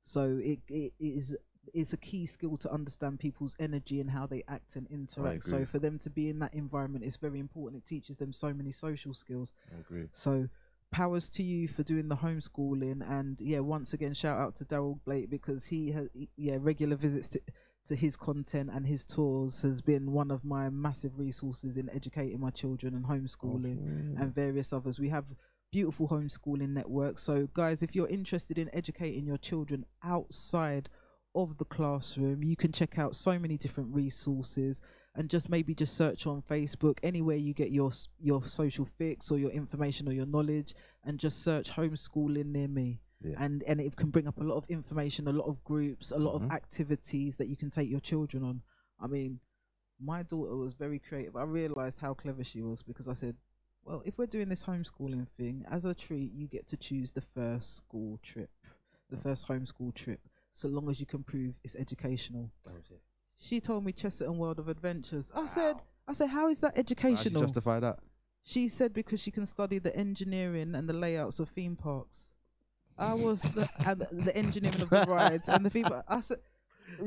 so it's a key skill to understand people's energy and how they act and interact. So for them to be in that environment is very important. It teaches them so many social skills. I agree. So powers to you for doing the homeschooling, and yeah, once again shout out to Daryl Blake, because he has regular visits to his content and his tours has been one of my massive resources in educating my children and homeschooling and various others. We have beautiful homeschooling networks. So guys, if you're interested in educating your children outside of the classroom, you can check out so many different resources, and just search on Facebook, anywhere you get your social fix or your information or your knowledge, and just search homeschooling near me. And it can bring up a lot of information, a lot of groups, a lot of activities that you can take your children on. I mean, my daughter was very creative. I realized how clever she was, because I said, well, if we're doing this homeschooling thing, as a treat, you get to choose the first school trip, the first homeschool trip, so long as you can prove it's educational. She told me Chesterton World of Adventures. I said, how is that educational? How she justify that? She said because she can study the engineering and the layouts of theme parks. I was and the engineering of the rides and the theme park. I said,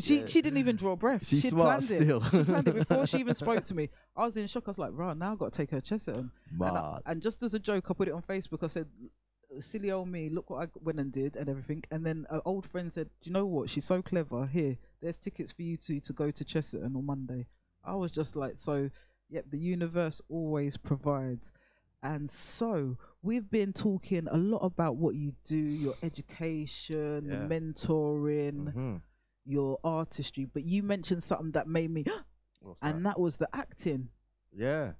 she didn't even draw breath. She's smart still. She planned it before she even spoke to me. I was in shock. I was like, right, now I've got to take her Chesterton. And just as a joke, I put it on Facebook. I said, silly old me, look what I went and did and everything. And then an old friend said, do you know what? She's so clever. Here, there's tickets for you to go to Chesterton on Monday. I was just like, so, yep, the universe always provides. And so we've been talking a lot about what you do, your education, the mentoring, your artistry. But you mentioned something that made me, and that was the acting. Yeah.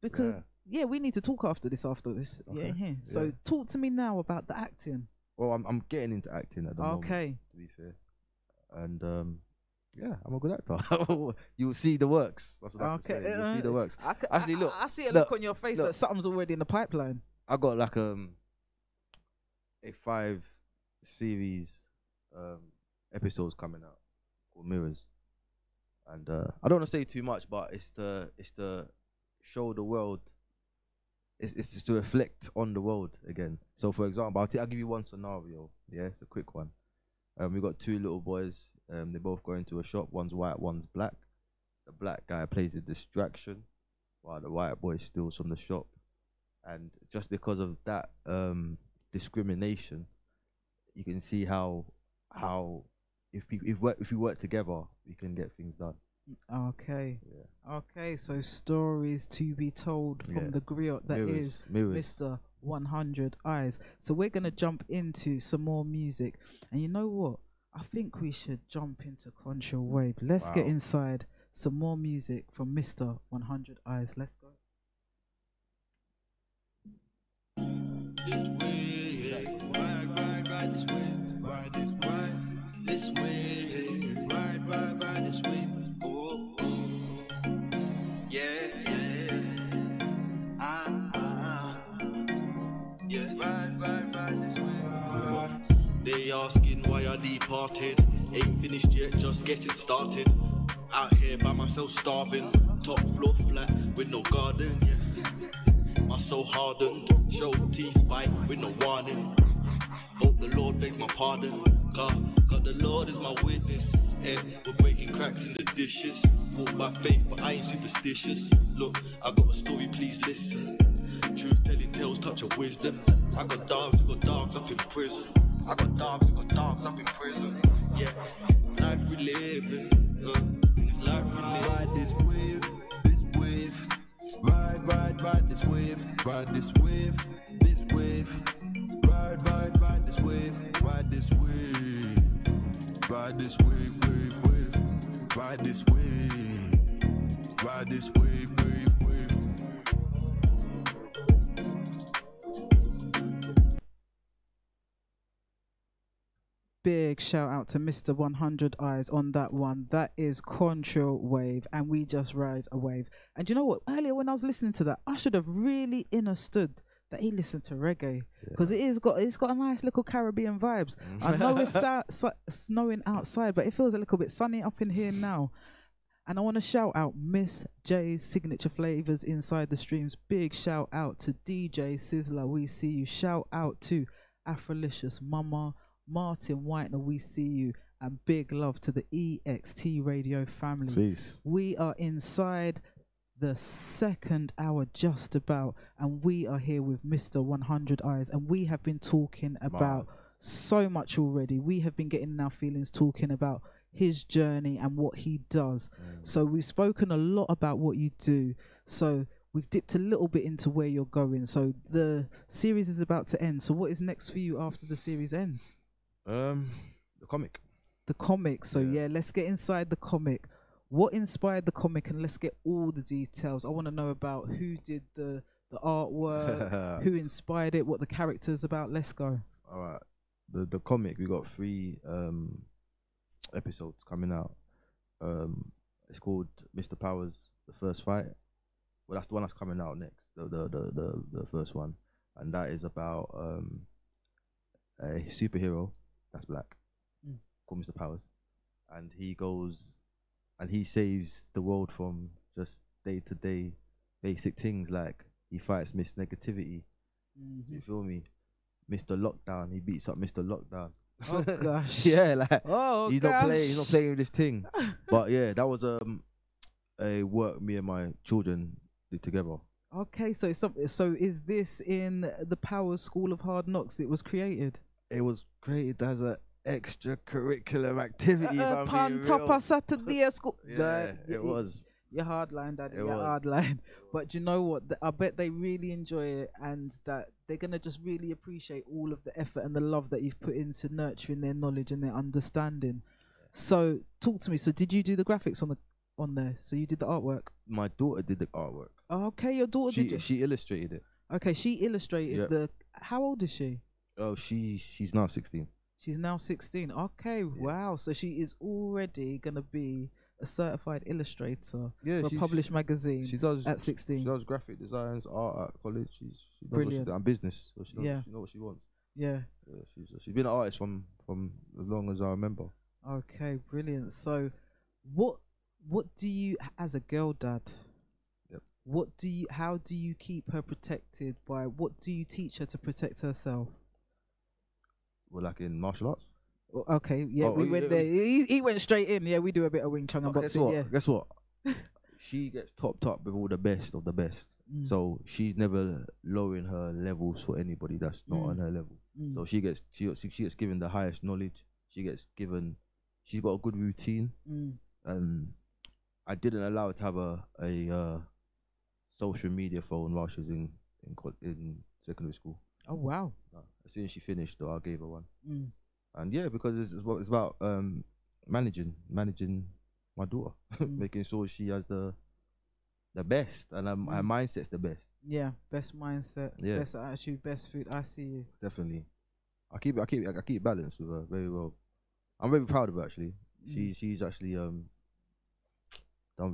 Because we need to talk after this. Okay. So talk to me now about the acting. Well, I'm getting into acting at the moment, to be fair. And I'm a good actor. You'll see the works. That's what I can say. You'll see the works. Actually, look, I see a look on your face that something's already in the pipeline. I got like a 5 series episodes coming out called Mirrors, and I don't want to say too much, but it's the show the world. It's just to reflect on the world again. So, for example, I'll give you one scenario. Yeah, it's a quick one. We got 2 little boys. They both go into a shop. One's white, one's black. The black guy plays a distraction, while the white boy steals from the shop. And just because of that discrimination, you can see how if we work together, we can get things done. Okay. Yeah. Okay. So stories to be told from the griot that is Mr. 100 Eyes. So we're gonna jump into some more music, and you know what? I think we should jump into Contra Wave. Let's get inside some more music from Mr. 100 Eyes. Let's go. They asking why I departed. Ain't finished yet, just getting started. Out here by myself starving. Top floor flat with no garden, My soul hardened. Show teeth bite with no warning. Hope the Lord begs my pardon. God the Lord is my witness. And we're breaking cracks in the dishes. Walk by faith, but I ain't superstitious. Look, I got a story, please listen. Truth telling tales, touch of wisdom. I got dogs up in prison. I got dogs up in prison. Yeah, life we living. It's life we live. Ride this wave. Ride this wave. Ride this wave. Ride this wave. this wave, wave, wave. Ride this wave. Ride this wave, wave, wave. Big shout out to Mr. 100 Eyes on that one. That is Contra Wave, and we just ride a wave. And you know what? Earlier when I was listening to that, I should have really understood that he listened to reggae, because it's got a nice little Caribbean vibes. I know it's snowing outside, but it feels a little bit sunny up in here now. And I want to shout out Miss J's Signature Flavors inside the streams. Big shout out to DJ Sizzler, we see you. Shout out to Afrolicious, Mumma, Martin Whitener, we see you. And big love to the EXT Radio family. Please. We are inside the second hour just about, and we are here with Mr. 100 Eyes, and we have been talking about so much already. We have been getting in our feelings talking about his journey and what he does. So we've spoken a lot about what you do. So we've dipped a little bit into where you're going. So the series is about to end. So what is next for you after the series ends? The comic. The comic. So yeah, let's get inside the comic. What inspired the comic, and let's get all the details. I want to know about who did the artwork, who inspired it, what the character's about. Let's go. All right. The comic, we got 3 episodes coming out. It's called Mr. Powers, The First Fight. Well, that's the one that's coming out next. The first one, and that is about a superhero that's black called Mr. Powers, and he goes and he saves the world from just day-to-day basic things, like he fights Miss Negativity. You feel me? Mr. Lockdown, he beats up Mr. Lockdown. Oh gosh. Yeah, like he's not playing with this thing. But yeah, that was a work me and my children did together. Okay, so is this in the Powers School of Hard Knocks? It was created. It was created as a extracurricular activity. Pantapa Saturday school. Yeah, it was. You're hardline, Daddy. You're hardline. But you know what? I bet they really enjoy it, and that they're gonna just really appreciate all of the effort and the love that you've put into nurturing their knowledge and their understanding. So talk to me. So did you do the graphics on there? So you did the artwork? My daughter did the artwork. Okay, your daughter did. She illustrated it. Okay, she illustrated the. How old is she? Oh, she's now 16. She's now 16. Okay, wow. So she is already gonna be a certified illustrator for a published magazine. She does at 16. She does graphic designs, art at college. She knows brilliant. And business, so she knows what she wants. Yeah. She's been an artist from as long as I remember. Okay, brilliant. So, what do you, as a girl dad? Yep. How do you keep her protected by? What do you teach her to protect herself? Well, like in martial arts. Okay, yeah, we went there. He went straight in. Yeah, we do a bit of Wing Chun and boxing. Guess what? She gets topped up with all the best of the best. So she's never lowering her levels for anybody that's not on her level. So she gets given the highest knowledge. She's got a good routine. I didn't allow her to have a social media phone while she was in secondary school. Oh wow! As soon as she finished, though, I gave her one. And yeah, because it's about managing my daughter, making sure she has the best, and her mindset's the best. Yeah, best mindset, best attitude, best food. I see you. Definitely, I keep balance with her very well. I'm very proud of her actually. She's actually done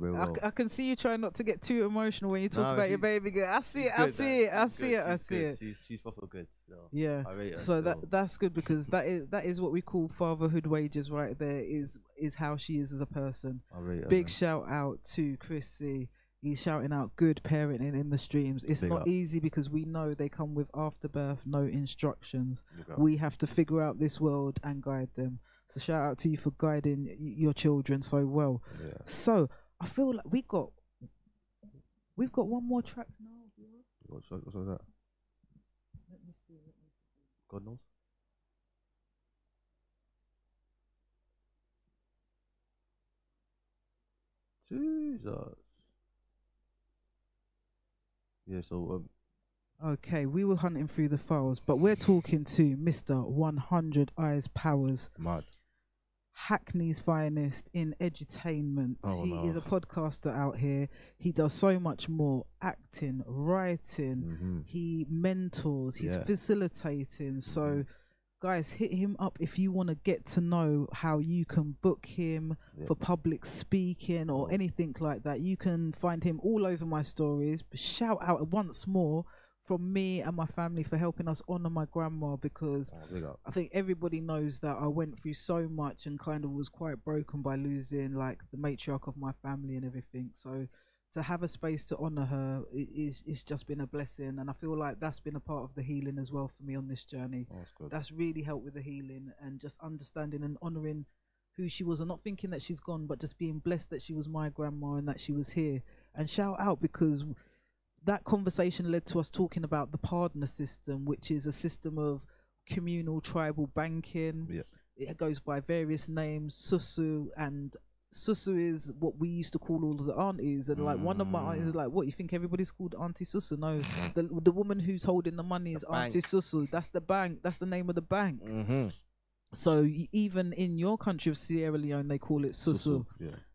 very well. I can see you trying not to get too emotional when you talk about your baby girl. I see it. She's proper good. So yeah. I rate her so still. that's good, because that is what we call fatherhood wages right there. Is how she is as a person. I rate her, Big shout out to Chrissy. He's shouting out good parenting in the streams. It's not easy, because we know they come with afterbirth, no instructions. We have to figure out this world and guide them. So shout out to you for guiding your children so well. Yeah. So I feel like we've got one more track now. What's that? Let me see. God knows. Jesus. Yeah, so okay, we were hunting through the files, but we're talking to Mr. 100 Eyes Powers. Mad. Hackney's finest in edutainment. Oh, He no. is a podcaster out here. He does so much more: acting, writing. He mentors. He's Yeah. facilitating. So, guys, hit him up if you want to get to know how you can book him for public speaking or anything like that. You can find him all over my stories. But shout out once more from me and my family for helping us honor my grandma, because I think everybody knows that I went through so much and kind of was quite broken by losing like the matriarch of my family and everything. So to have a space to honor her is just been a blessing, and I feel like that's been a part of the healing as well for me on this journey. That's really helped with the healing and just understanding and honoring who she was, and not thinking that she's gone, but just being blessed that she was my grandma and that she was here. And shout out, because that conversation led to us talking about the partner system, which is a system of communal tribal banking. It goes by various names, Susu, and Susu is what we used to call all of the aunties. And like one of my aunties is like, what, you think everybody's called Auntie Susu? No, the woman who's holding the money is Auntie Susu. That's the bank. That's the name of the bank. So even in your country of Sierra Leone, they call it Susu.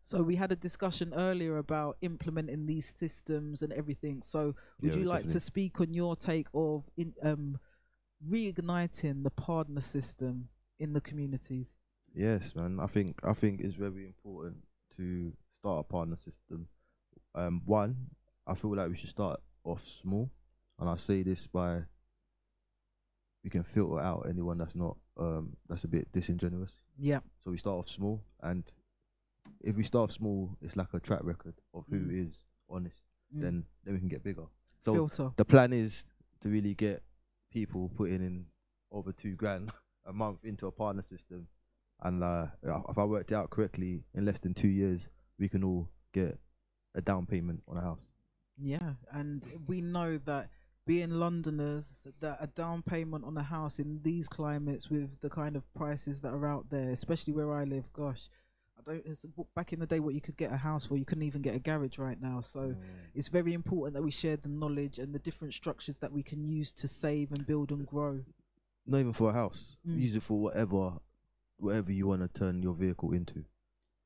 So we had a discussion earlier about implementing these systems and everything. So would you like to speak on your take of reigniting the partner system in the communities? Yes, man. I think it's very important to start a partner system. One, I feel like we should start off small, and I say this by we can filter out anyone that's not that's a bit disingenuous. Yeah. So we start off small, and if we start off small, it's like a track record of who is honest. Then we can get bigger. So Filter. the plan is to really get people putting in over $2,000 a month into a partner system, and if I worked it out correctly, in less than 2 years, we can all get a down payment on a house. Yeah, and we know that being Londoners, that a down payment on a house in these climates with the kind of prices that are out there, especially where I live, gosh, back in the day what you could get a house for, you couldn't even get a garage right now. So it's very important that we share the knowledge and the different structures that we can use to save and build and grow. Not even for a house. Use it for whatever you want to turn your vehicle into.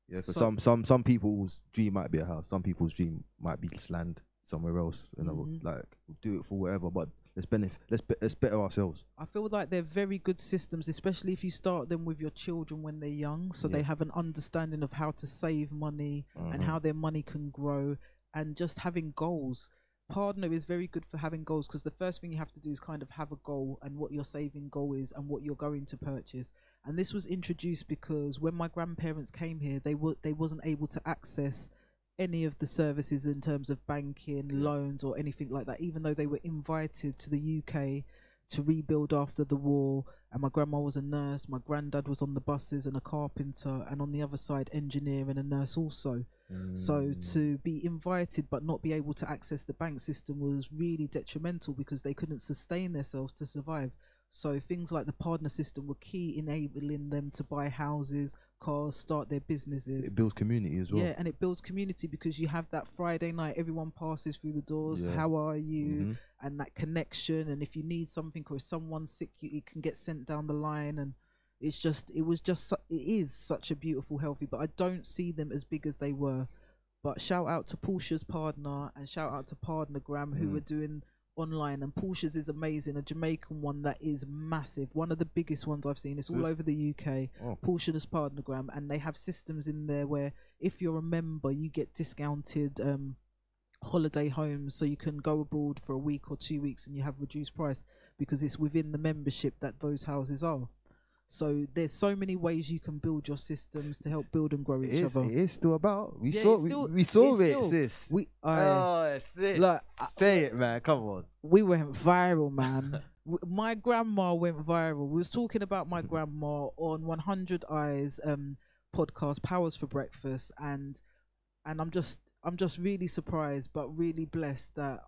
Yeah, because some people's dream might be a house. Some people's dream might be just land somewhere else. You know, like do it for whatever. But let's better ourselves. I feel like they're very good systems, especially if you start them with your children when they're young, so they have an understanding of how to save money and how their money can grow, and just having goals. Partner is very good for having goals, because the first thing you have to do is kind of have a goal and what your saving goal is and what you're going to purchase. And this was introduced because when my grandparents came here, they wasn't able to access any of the services in terms of banking, loans or anything like that, even though they were invited to the UK to rebuild after the war. And my grandma was a nurse, my granddad was on the buses and a carpenter, and on the other side engineer and a nurse also. So to be invited but not be able to access the bank system was really detrimental, because they couldn't sustain themselves to survive. So things like the partner system were key, enabling them to buy houses, cars, start their businesses. It builds community as well. Yeah, and it builds community because you have that Friday night, everyone passes through the doors, how are you? And that connection, and if you need something or if someone's sick, it can get sent down the line. And it is such a beautiful, healthy, but I don't see them as big as they were. But shout out to Portia's partner and shout out to Partnergram who were doing online, and Portia's is amazing, a Jamaican one that is massive, one of the biggest ones I've seen. It's all over the UK. Portia's Partnergram, and they have systems in there where if you're a member you get discounted holiday homes, so you can go abroad for a week or 2 weeks and you have reduced price because it's within the membership that those houses are. So there's so many ways you can build your systems to help build and grow each other. It is still about. We saw it, sis. Sis. Like, say it, man. Come on. We went viral, man. My grandma went viral. We was talking about my grandma on 100 Eyes podcast, Powers for Breakfast, and I'm just really surprised, but really blessed that.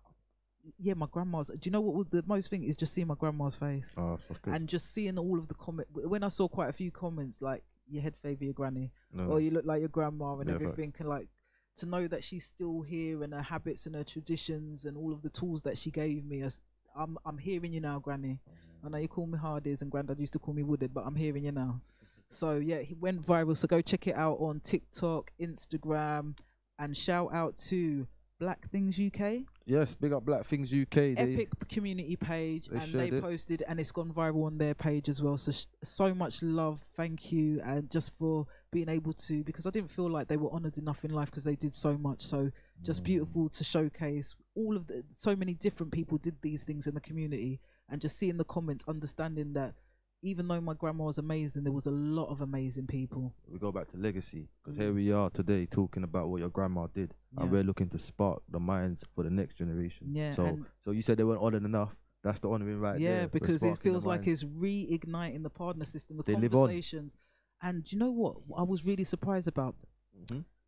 Yeah, my grandma's. Do you know what was the most thing is just seeing my grandma's face, and just seeing all of the comment. When I saw quite a few comments like "your head favour your granny," or "you look like your grandma" and everything, and like to know that she's still here and her habits and her traditions and all of the tools that she gave me. I'm hearing you now, Granny. I know you call me Hardies and Granddad used to call me Wooded, but I'm hearing you now. So yeah, he went viral. So go check it out on TikTok, Instagram, and shout out to Black Things UK. Yes, big up Black Things UK. Epic community page, and they posted, and it's gone viral on their page as well. So so much love, thank you, and just for being able to, because I didn't feel like they were honoured enough in life because they did so much. So just beautiful to showcase all of the, so many different people did these things in the community, and just seeing the comments, understanding that even though my grandma was amazing, there was a lot of amazing people. We go back to legacy, because here we are today talking about what your grandma did, and we're looking to spark the minds for the next generation. Yeah. So you said they weren't honoured enough. That's the honouring right there. Yeah, because it feels like it's reigniting the partner system, the conversations. And you know what? I was really surprised about.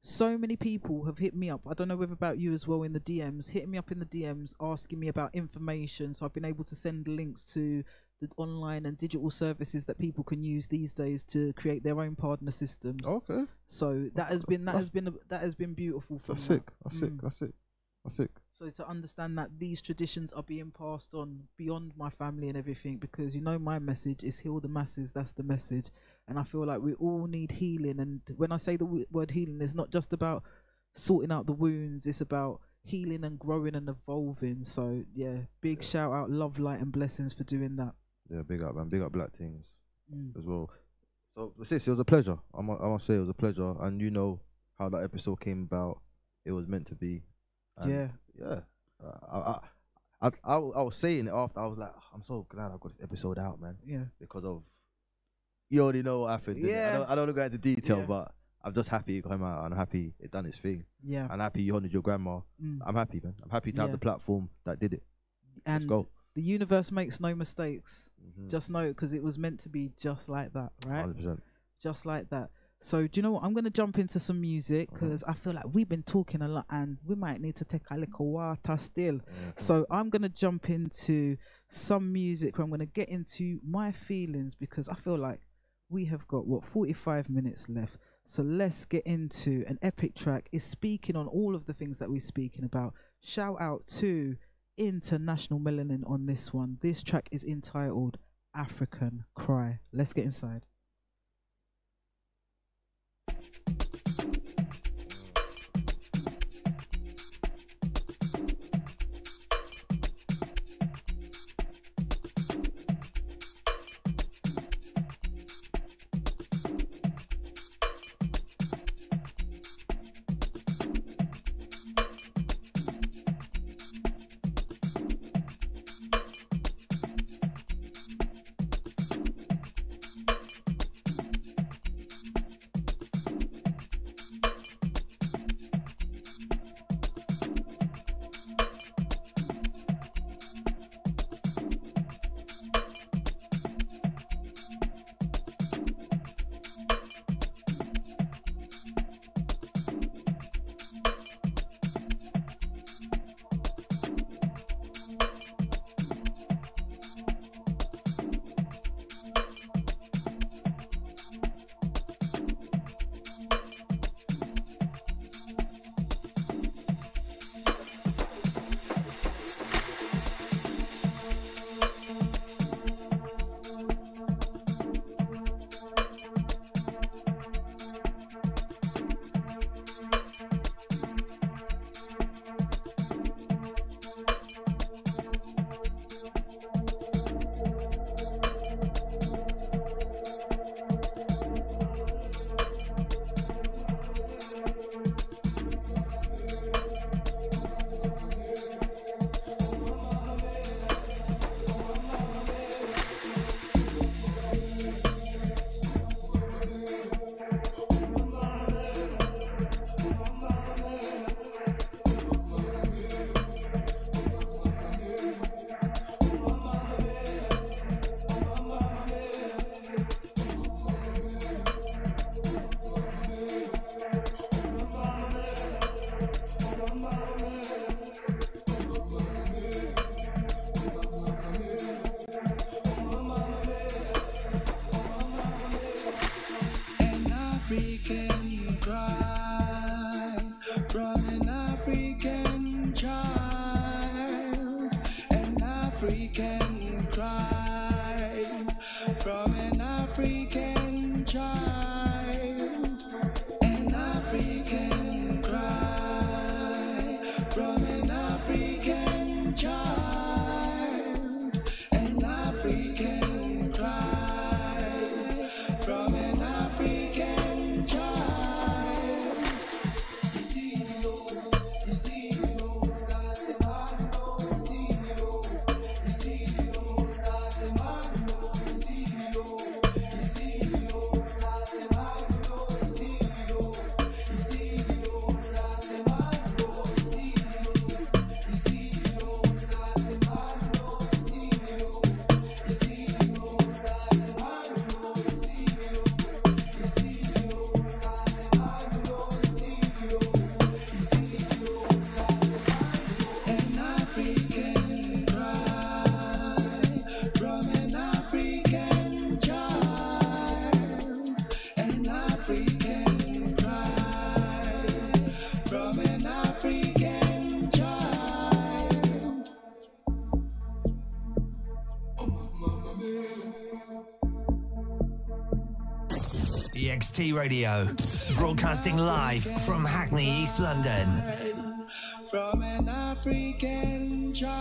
So many people have hit me up. I don't know whether about you as well in the DMs, hitting me up in the DMs, asking me about information. So I've been able to send links to the online and digital services that people can use these days to create their own partner systems. Okay. So that has been beautiful for me. That's sick. That's sick. That's sick. That's sick. So to understand that these traditions are being passed on beyond my family and everything, because you know my message is heal the masses. That's the message, and I feel like we all need healing. And when I say the word healing, it's not just about sorting out the wounds. It's about healing and growing and evolving. So yeah, big shout out, love, light, and blessings for doing that. Yeah, big up, man. Big up Black Things as well. So sis, it was a pleasure. I must say it was a pleasure, and you know how that episode came about. It was meant to be. And yeah. I was saying it after. I was like, I'm so glad I got this episode out, man. Yeah. Because of, you already know what happened. Yeah. I don't want to go into detail, but I'm just happy it came out, and I'm happy it done its thing. Yeah. I'm happy you honoured your grandma. I'm happy, man. I'm happy to have the platform that did it. And let's go. The universe makes no mistakes. Just know, because it was meant to be just like that, right? 100%. Just like that. So do you know what? I'm going to jump into some music, because I feel like we've been talking a lot and we might need to take a little water still. So I'm going to jump into some music where I'm going to get into my feelings, because I feel like we have got, 45 minutes left. So let's get into an epic track. It's speaking on all of the things that we're speaking about. Shout out to International Melanin on this one. This track is entitled African Cry. Let's get inside. African cry from an African child. EXT Radio, broadcasting live from Hackney, East London. From an African child,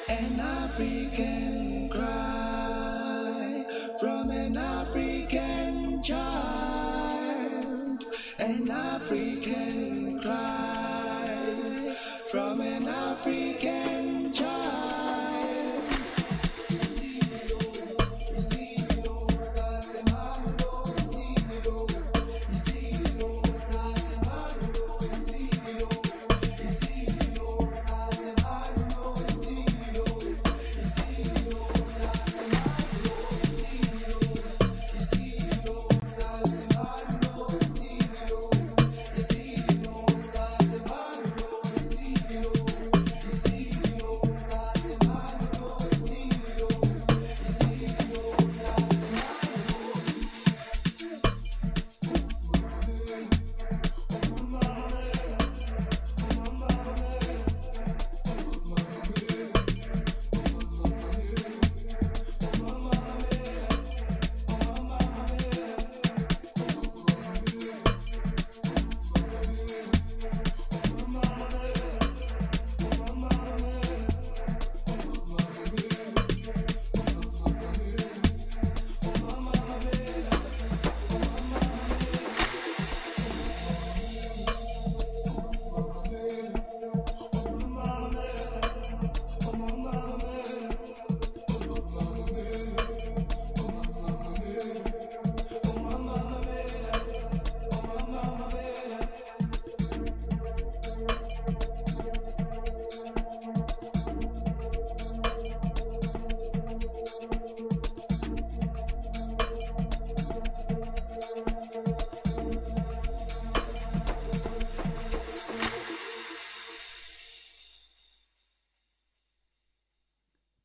an African cry. From an African child, an African cry. From an African child.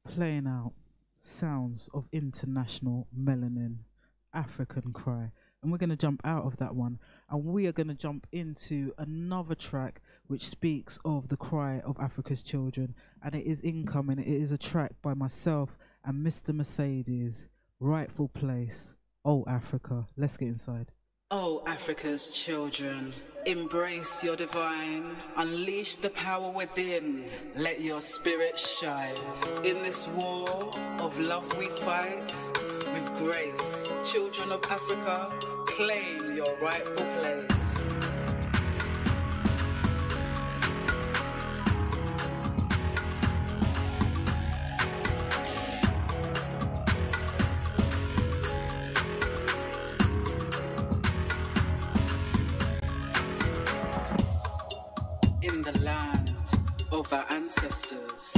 Playing out sounds of international melanin, African cry. And we're going to jump out of that one and we are going to jump into another track which speaks of the cry of Africa's children. And it is incoming. It is a track by myself and Mr. Mercedes, Rightful Place, Oh Africa. Let's get inside. Oh, Africa's children, embrace your divine, unleash the power within, let your spirit shine. In this war of love we fight, with grace, children of Africa, claim your rightful place. Of our ancestors,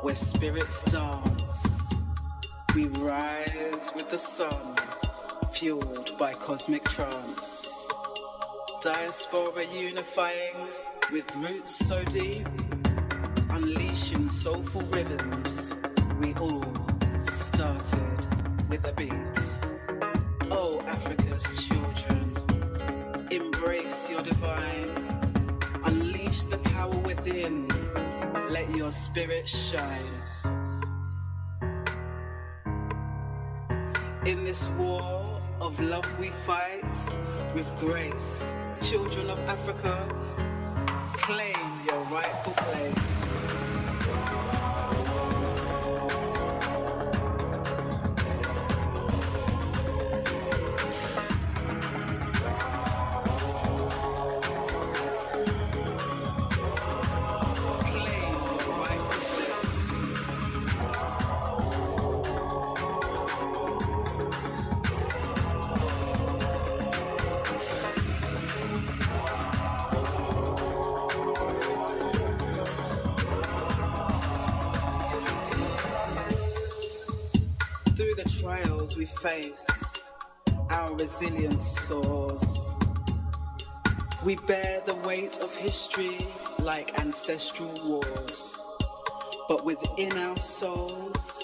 where spirits dance, we rise with the sun, fueled by cosmic trance. Diaspora unifying with roots so deep, unleashing soulful rhythms. We all started with a beat. Oh, Africa's children, embrace your divine. Unleash the power within, let your spirit shine. In this war of love we fight, with grace, children of Africa, claim your rightful place. We face, our resilience soars. We bear the weight of history like ancestral wars. But within our souls,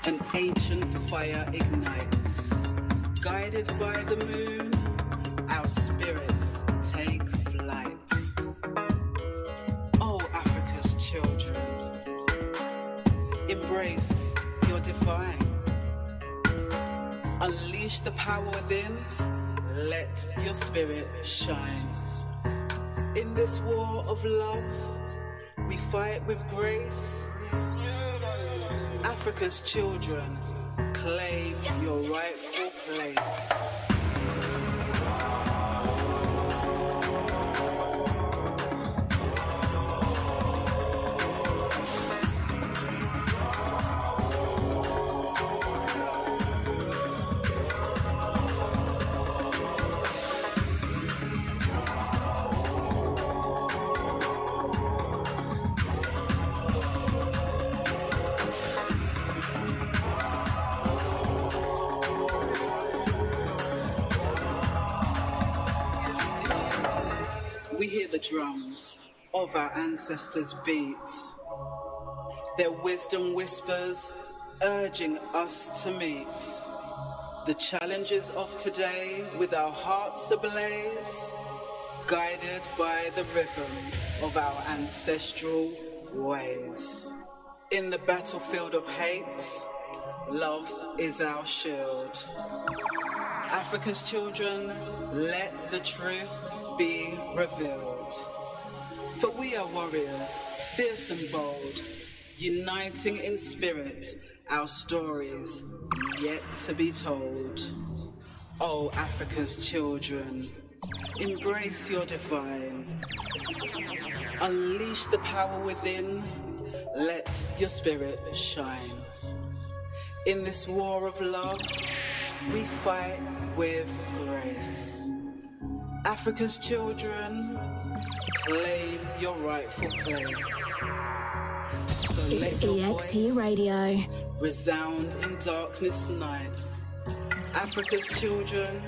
an ancient fire ignites. Guided by the moon, our spirits take flight. Oh, Africa's children, Embrace your divine. Unleash the power within. Let your spirit shine. In this war of love, we fight with grace. Africa's children, claim your rightful place. We hear the drums of our ancestors beat. Their wisdom whispers, urging us to meet the challenges of today with our hearts ablaze, guided by the rhythm of our ancestral ways. In the battlefield of hate, love is our shield. Africa's children, let the truth be revealed. For we are warriors, fierce and bold, uniting in spirit our stories yet to be told. Oh, Africa's children, embrace your divine. Unleash the power within, let your spirit shine. In this war of love, we fight with grace. Africa's children, claim your rightful place. So let your EXT voice Radio resound in darkness night. Africa's children,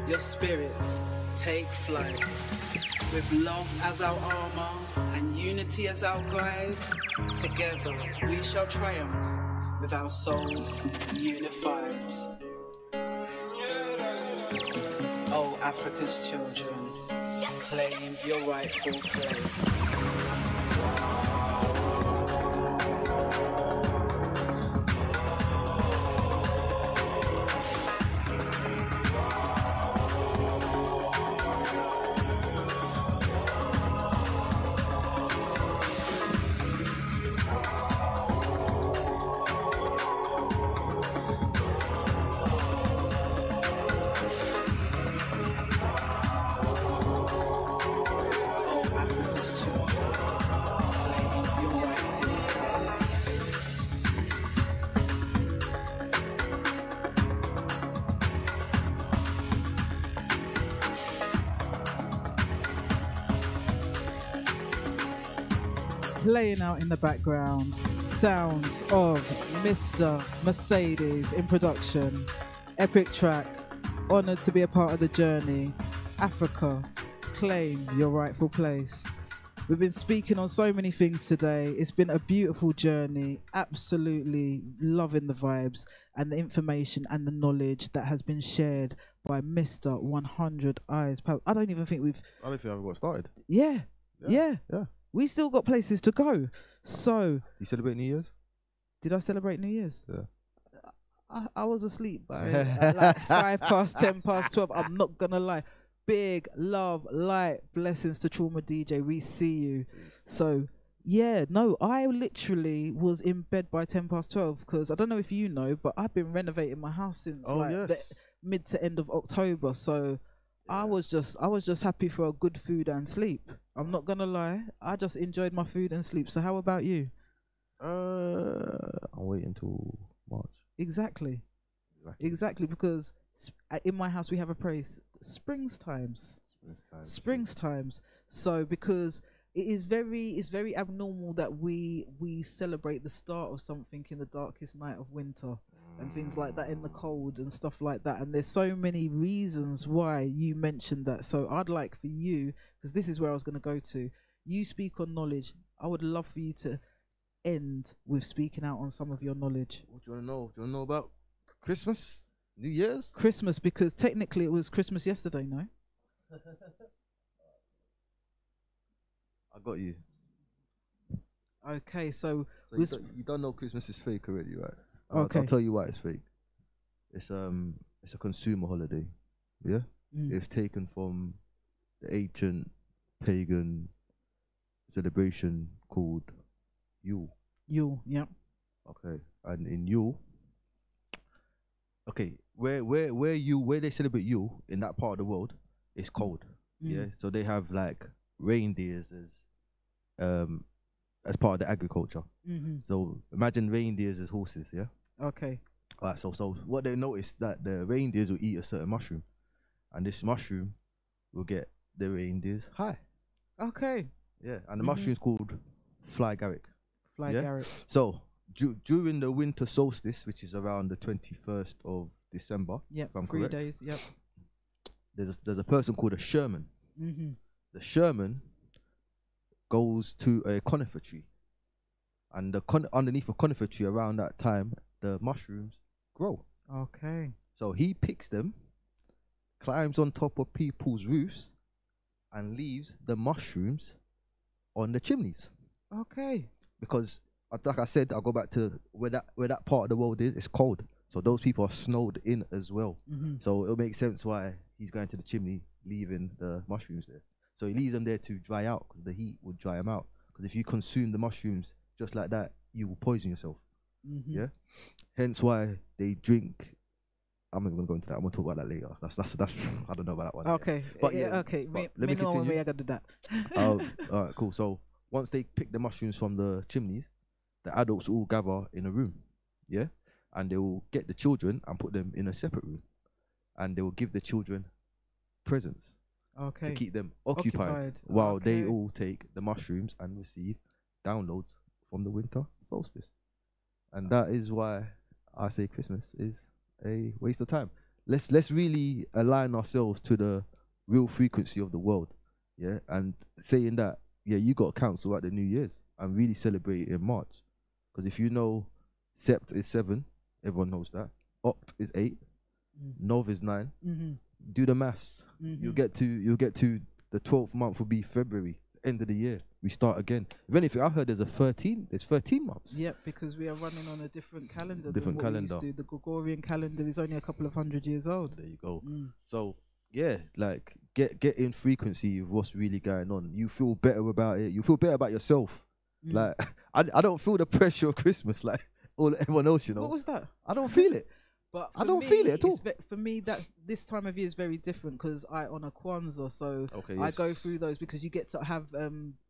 your spirits take flight. With love as our armor and unity as our guide, together we shall triumph with our souls unified. Oh, Africa's children, claim your rightful place. Playing out in the background, sounds of Mr. Mercedes in production. Epic track, honored to be a part of the journey. Africa, claim your rightful place. We've been speaking on so many things today. It's been a beautiful journey. Absolutely loving the vibes and the information and the knowledge that has been shared by Mr. 100 Eyes. I don't even think we've... I don't think I've got started. Yeah. We still got places to go. So... You celebrate New Year's? Did I celebrate New Year's? Yeah. I was asleep by like 5 past 10 past 12. I'm not gonna lie. Big love, light, blessings to Trauma DJ. We see you. So yeah, no, I literally was in bed by 10 past 12 because I don't know if you know, but I've been renovating my house since the mid to end of October. So I was just happy for a good food and sleep. I'm not gonna lie. I just enjoyed my food and sleep. So how about you? I'm waiting until March. Exactly, because in my house we have a praise springs times. So because it's very abnormal that we celebrate the start of something in the darkest night of winter and things like that, in the cold and stuff like that. And there's so many reasons why you mentioned that. So I'd like for you, because this is where I was going to go to, you speak on knowledge. I would love for you to end with speaking out on some of your knowledge. What do you want to know? Do you want to know about Christmas? New Year's? Christmas, because technically it was Christmas yesterday, no? I got you. Okay, so So you don't know Christmas is fake already, right? Okay. I'll tell you why it's fake. It's a consumer holiday. Yeah, it's taken from the ancient pagan celebration called Yule. Yule, yeah. Okay, and in Yule, okay, where they celebrate Yule in that part of the world, it's cold. Yeah, so they have like reindeers as part of the agriculture. So imagine reindeers as horses. Yeah. Okay. All right. So what they noticed that the reindeers will eat a certain mushroom, and this mushroom will get the reindeers high. Okay. Yeah, and the mushroom's called fly garlic. Fly garlic. So during the winter solstice, which is around the 21st of December, yep, if I'm 3 correct, days. Yep. There's a person called a Sherman. The Sherman goes to a conifer tree, and underneath a conifer tree around that time, the mushrooms grow. Okay. So he picks them, climbs on top of people's roofs, and leaves the mushrooms on the chimneys. Okay. Because, like I said, I'll go back to where that part of the world is. It's cold, so those people are snowed in as well. So it'll make sense why he's going to the chimney, leaving the mushrooms there. So he leaves them there to dry out, because the heat would dry them out. Because if you consume the mushrooms just like that, you will poison yourself. Yeah. Hence why they drink. I'm not even going to go into that. I'm going to talk about that later. That's I don't know about that one. Okay. But yeah. Okay. Let me continue. Way I got to do that. All right. Cool. So once they pick the mushrooms from the chimneys, the adults all gather in a room. Yeah. And they will get the children and put them in a separate room, and they will give the children presents. Okay. To keep them occupied. While they all take the mushrooms and receive downloads from the winter solstice. And that is why I say Christmas is a waste of time. Let's really align ourselves to the real frequency of the world. Yeah. And saying that, yeah, you got to cancel out the New Year's and really celebrate it in March. Because if you know Sept is 7, everyone knows that. Oct is 8. Nov is 9. Do the maths. You'll get to the 12th month will be February, end of the year. We start again. If anything, I heard there's 13 months. Yep, because we are running on a different calendar. Different than what calendar. We used to. The Gregorian calendar is only a couple of 100 years old. There you go. So yeah, like get in frequency of what's really going on. You feel better about it. You feel better about yourself. Like I don't feel the pressure of Christmas like everyone else, you know. What was that? I don't feel it. But I don't feel it at all. For me, that's this time of year is very different because I honor Kwanzaa, so I go through those because you get to have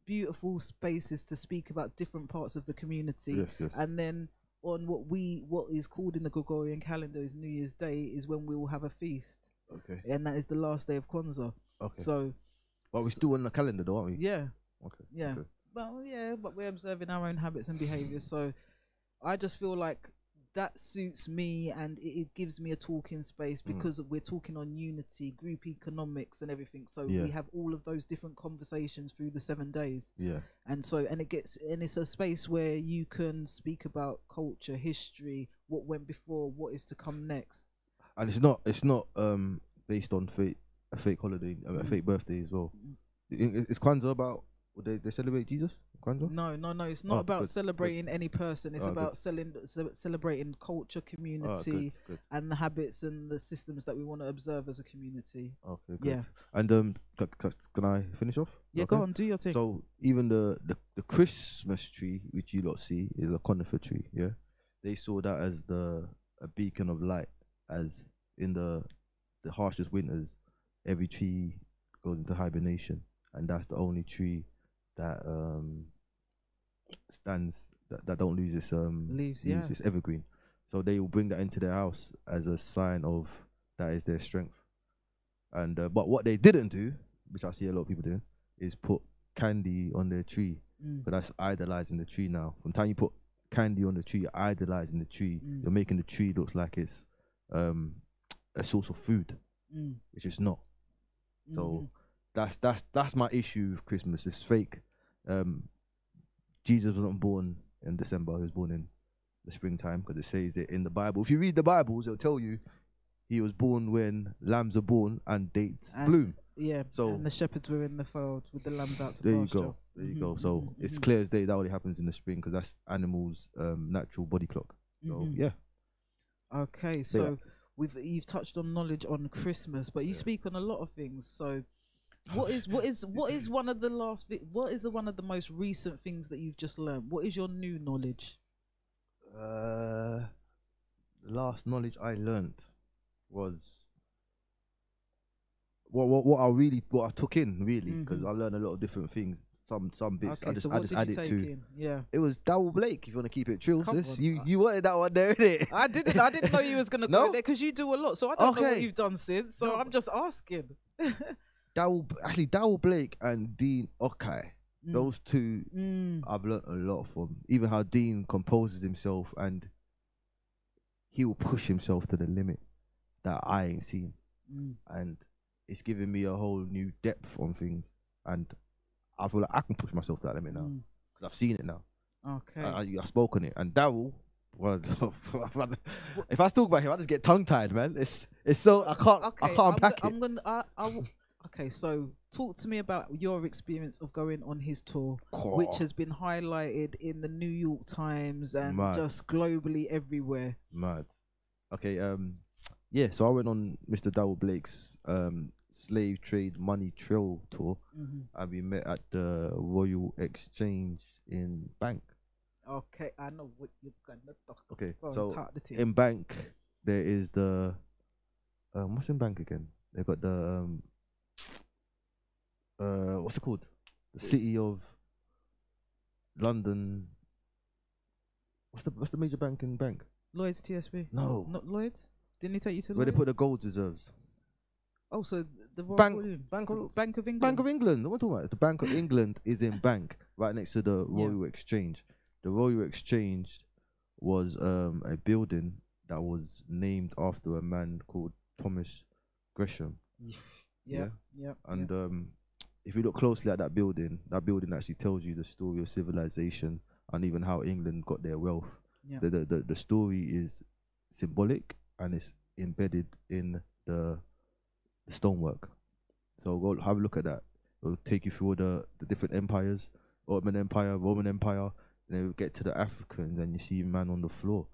beautiful spaces to speak about different parts of the community. And then on what is called in the Gregorian calendar is New Year's Day is when we will have a feast. And that is the last day of Kwanzaa. So, but we're still on the calendar, though, aren't we? Yeah. Yeah. Well, yeah, but we're observing our own habits and behaviors. So, I just feel like that suits me, and it gives me a talking space because we're talking on unity, group economics, and everything. So we have all of those different conversations through the 7 days. And it's a space where you can speak about culture, history, what went before, what is to come next. And it's not based on a fake holiday, a fake birthday as well. Is Kwanzaa about they celebrate Jesus? Kwanzaa? No. It's not about celebrating any person. It's about celebrating culture, community, and the habits and the systems that we want to observe as a community. Okay, good. Yeah. And can I finish off? Yeah, go on, do your thing. So even the Christmas tree, which you lot see, is a conifer tree. Yeah, they saw that as a beacon of light. As in the harshest winters, every tree goes into hibernation, and that's the only tree that stands that don't lose its leaves. It's evergreen. So they will bring that into their house as a sign of that is their strength. And but what they didn't do, which I see a lot of people doing, is put candy on their tree. But that's idolizing the tree now. From the time you put candy on the tree, you're idolizing the tree. You're making the tree look like it's a source of food, which is not. So that's my issue with Christmas. It's fake. Jesus wasn't born in December. He was born in the springtime because it says it in the Bible. If you read the Bibles, it'll tell you he was born when lambs are born and dates bloom. Yeah. So and the shepherds were in the field with the lambs out to there pasture. You go. There you go. So it's clear as day that only happens in the spring because that's animals' natural body clock. So yeah. Okay, so you've touched on knowledge on Christmas, but you speak on a lot of things. So what is one of the one of the most recent things that you've just learned? What is your new knowledge? The last knowledge I learnt was what I took in really, because I learned a lot of different things. Some bits Okay, I just added to. in? Yeah, it was Dowell Blake. If you want to keep it true, sis. You wanted that one there, innit? I didn't know you was gonna go there because you do a lot. So I don't know what you've done since. So I'm just asking. Dowell Blake and Dean Okai. Those two I've learnt a lot from. Even how Dean composes himself and he will push himself to the limit that I ain't seen. And it's given me a whole new depth on things. And I feel like I can push myself to that limit now. Because I've seen it now. Okay. I spoke on it. And Dowell, well, if I talk about him, I just get tongue tied, man. It's so I can't unpack it. Okay, so talk to me about your experience of going on his tour, which has been highlighted in the New York Times and just globally everywhere. Mad. Okay, yeah, so I went on Mr. Dowell Blake's slave trade money trail tour, and we met at the Royal Exchange in Bank. Okay, I know what you're gonna talk. Okay, so in Bank there is the what's in Bank again? They've got the what's it called? The City of London. What's the major bank in Bank? Lloyd's TSB. No, not Lloyd's. Didn't he take you to where Lloyd's? they put the gold reserves? Oh, so the Bank of England. Bank of England. What am I talking about? The Bank of England is in Bank, right next to the Royal Exchange. The Royal Exchange was a building that was named after a man called Thomas Gresham. Yeah. And if you look closely at that building actually tells you the story of civilization and even how England got their wealth. Yeah. The story is symbolic and it's embedded in the stonework. So go have a look at that. It'll take you through the different empires, Ottoman Empire, Roman Empire, and then we'll get to the Africans and you see a man on the floor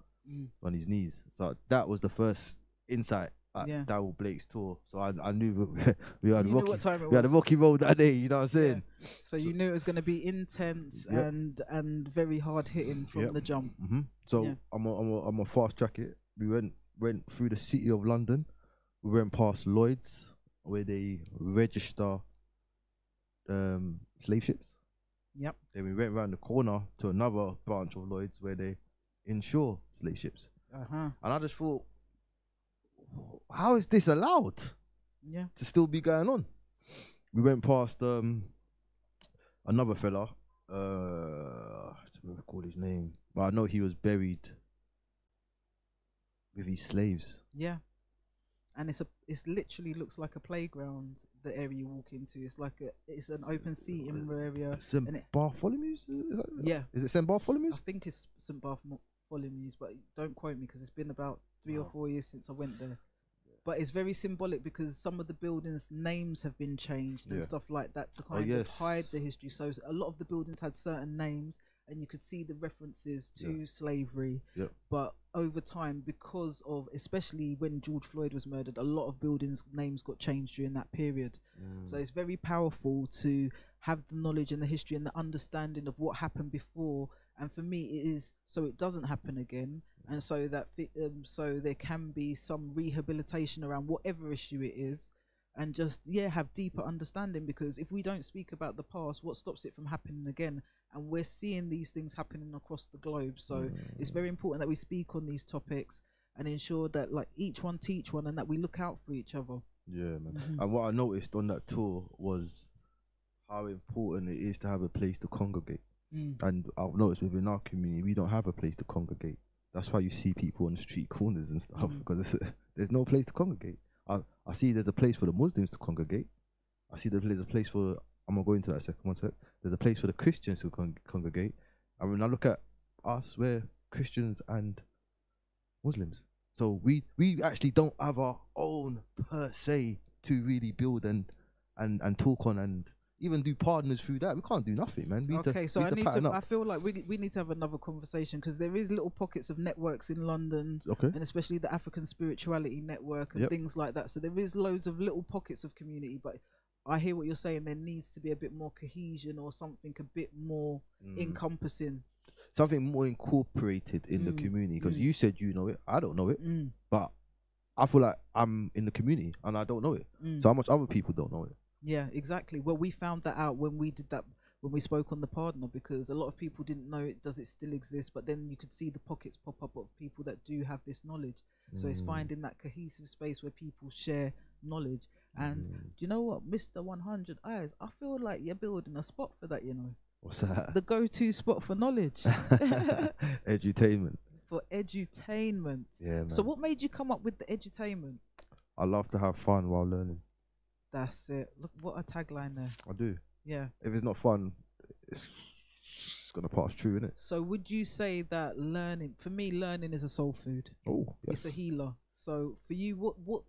on his knees. So that was the first insight at Dowell Blake's tour. So I knew we had a rocky road that day, you know what I'm saying? Yeah. So you knew it was going to be intense and very hard hitting from the jump. So I'm a fast track it. We went through the City of London. We went past Lloyd's where they register slave ships. Yep. Then we went around the corner to another branch of Lloyd's where they insure slave ships. And I just thought, how is this allowed? To still be going on? We went past another fella. I don't recall his name, but I know he was buried with his slaves. Yeah. And it's literally looks like a playground. The area you walk into, it's an open seating area. St. Bartholomew's? Is it St. Bartholomew's? I think it's St. Bartholomew's, but don't quote me because it's been about 3 or 4 years since I went there. But it's very symbolic because some of the buildings' names have been changed and stuff like that to kind of hide the history. So a lot of the buildings had certain names and you could see the references to slavery. But over time, because of, especially when George Floyd was murdered, a lot of buildings' names got changed during that period. So it's very powerful to have the knowledge and the history and the understanding of what happened before. And for me, it is so it doesn't happen again, and so that so there can be some rehabilitation around whatever issue it is, and just have deeper understanding. Because if we don't speak about the past, what stops it from happening again? And we're seeing these things happening across the globe. So it's very important that we speak on these topics and ensure that like each one teach one, and that we look out for each other. Yeah, man. And what I noticed on that tour was how important it is to have a place to congregate. And I've noticed within our community, we don't have a place to congregate. That's why you see people on the street corners and stuff, because there's no place to congregate. I see there's a place for the Muslims to congregate. I see there's a place for, I'm going to go into that second one sec. There's a place for the Christians to congregate. And when I look at us, we're Christians and Muslims. So we actually don't have our own per se to really build and talk on and even do partners through that. We can't do nothing, man. We Okay, so we I to need pattern to. up. I feel like we need to have another conversation because there is little pockets of networks in London, Okay. and especially the African Spirituality Network and Yep. things like that. So there is loads of little pockets of community, but I hear what you're saying. There needs to be a bit more cohesion or something a bit more encompassing. Something more incorporated in the community, because you said you know it, I don't know it, but I feel like I'm in the community and I don't know it. So how much other people don't know it? Yeah, exactly. Well, we found that out when we did that, when we spoke on the partner, because a lot of people didn't know it. Does it still exist? But then you could see the pockets pop up of people that do have this knowledge. So it's finding that cohesive space where people share knowledge. And do you know what, Mr. 100 Eyes? I feel like you're building a spot for that, you know. What's that? The go-to spot for knowledge. Edutainment. For edutainment. Yeah, man. So what made you come up with the edutainment? I love to have fun while learning. That's it. Look, what a tagline there. I do. Yeah. If it's not fun, it's gonna pass through, innit? So would you say that learning, for me, learning is a soul food? Oh, yes. It's a healer. So for you, what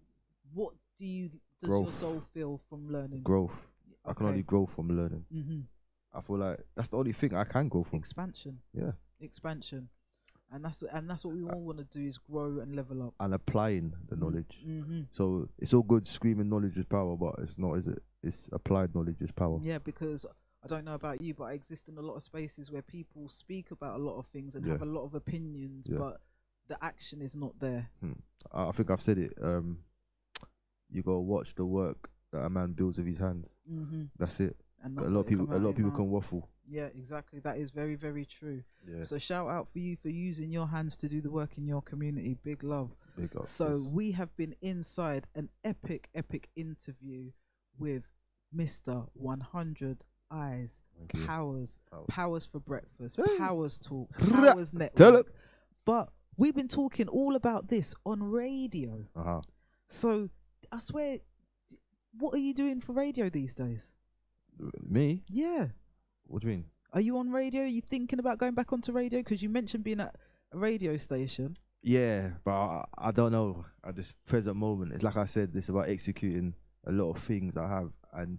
does Growth. your soul feel from learning? Growth. I can Okay. only grow from learning. Mm-hmm. I feel like that's the only thing I can grow from. Expansion. Yeah. Expansion. And that's what we all want to do, is grow and level up. And applying the knowledge. Mm-hmm. So it's all good screaming knowledge is power, but it's not, is it? It's applied knowledge is power. Yeah, because I don't know about you, but I exist in a lot of spaces where people speak about a lot of things and Yeah. have a lot of opinions, Yeah. but the action is not there. I think I've said it. You gotta watch the work that a man builds with his hands. Mm-hmm. That's it. And A not lot of let it people, come a out lot of your people can mouth. waffle. Yeah, exactly. That is very, very true. Yeah. So shout out for you for using your hands to do the work in your community. Big love. Big up. So yes. we have been inside an epic interview with Mr. 100 Eyes. Thank you. Powers for breakfast. Yes. Powers talk. Tell Powers it. network. But we've been talking all about this on radio. So I swear, what are you doing for radio these days? Me? Yeah. What do you mean? Are you on radio? Are you thinking about going back onto radio? Because you mentioned being at a radio station. Yeah, but I don't know at this present moment. It's like I said, it's about executing a lot of things I have, and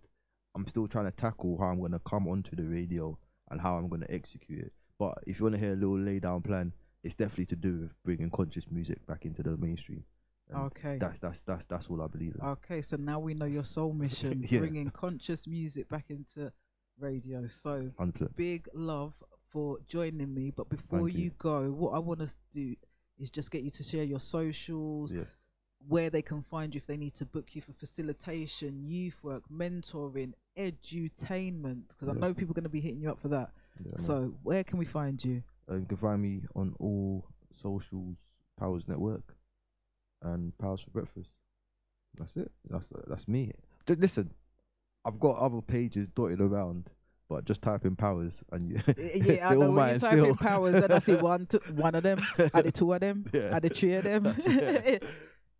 I'm still trying to tackle how I'm going to come onto the radio and how I'm going to execute it. But if you want to hear a little lay down plan, it's definitely to do with bringing conscious music back into the mainstream. And Okay. That's all I believe in. Okay, so now we know your soul mission, Yeah. bringing conscious music back into radio. So 100%. big love for joining me. But before Thank you you. go, what I want to do is just get you to share your socials, Yes. where they can find you if they need to book you for facilitation, youth work, mentoring, edutainment, because I Yeah. know people are going to be hitting you up for that. Yeah, So where can we find you? You can find me on all socials, Powers Network, and Powers for Breakfast. That's it. That's me. Just listen, I've got other pages dotted around, but just type in Powers and you. Yeah, I know when you type in Powers and I see one of them, I did two of them, Yeah. I did three of them. Yeah.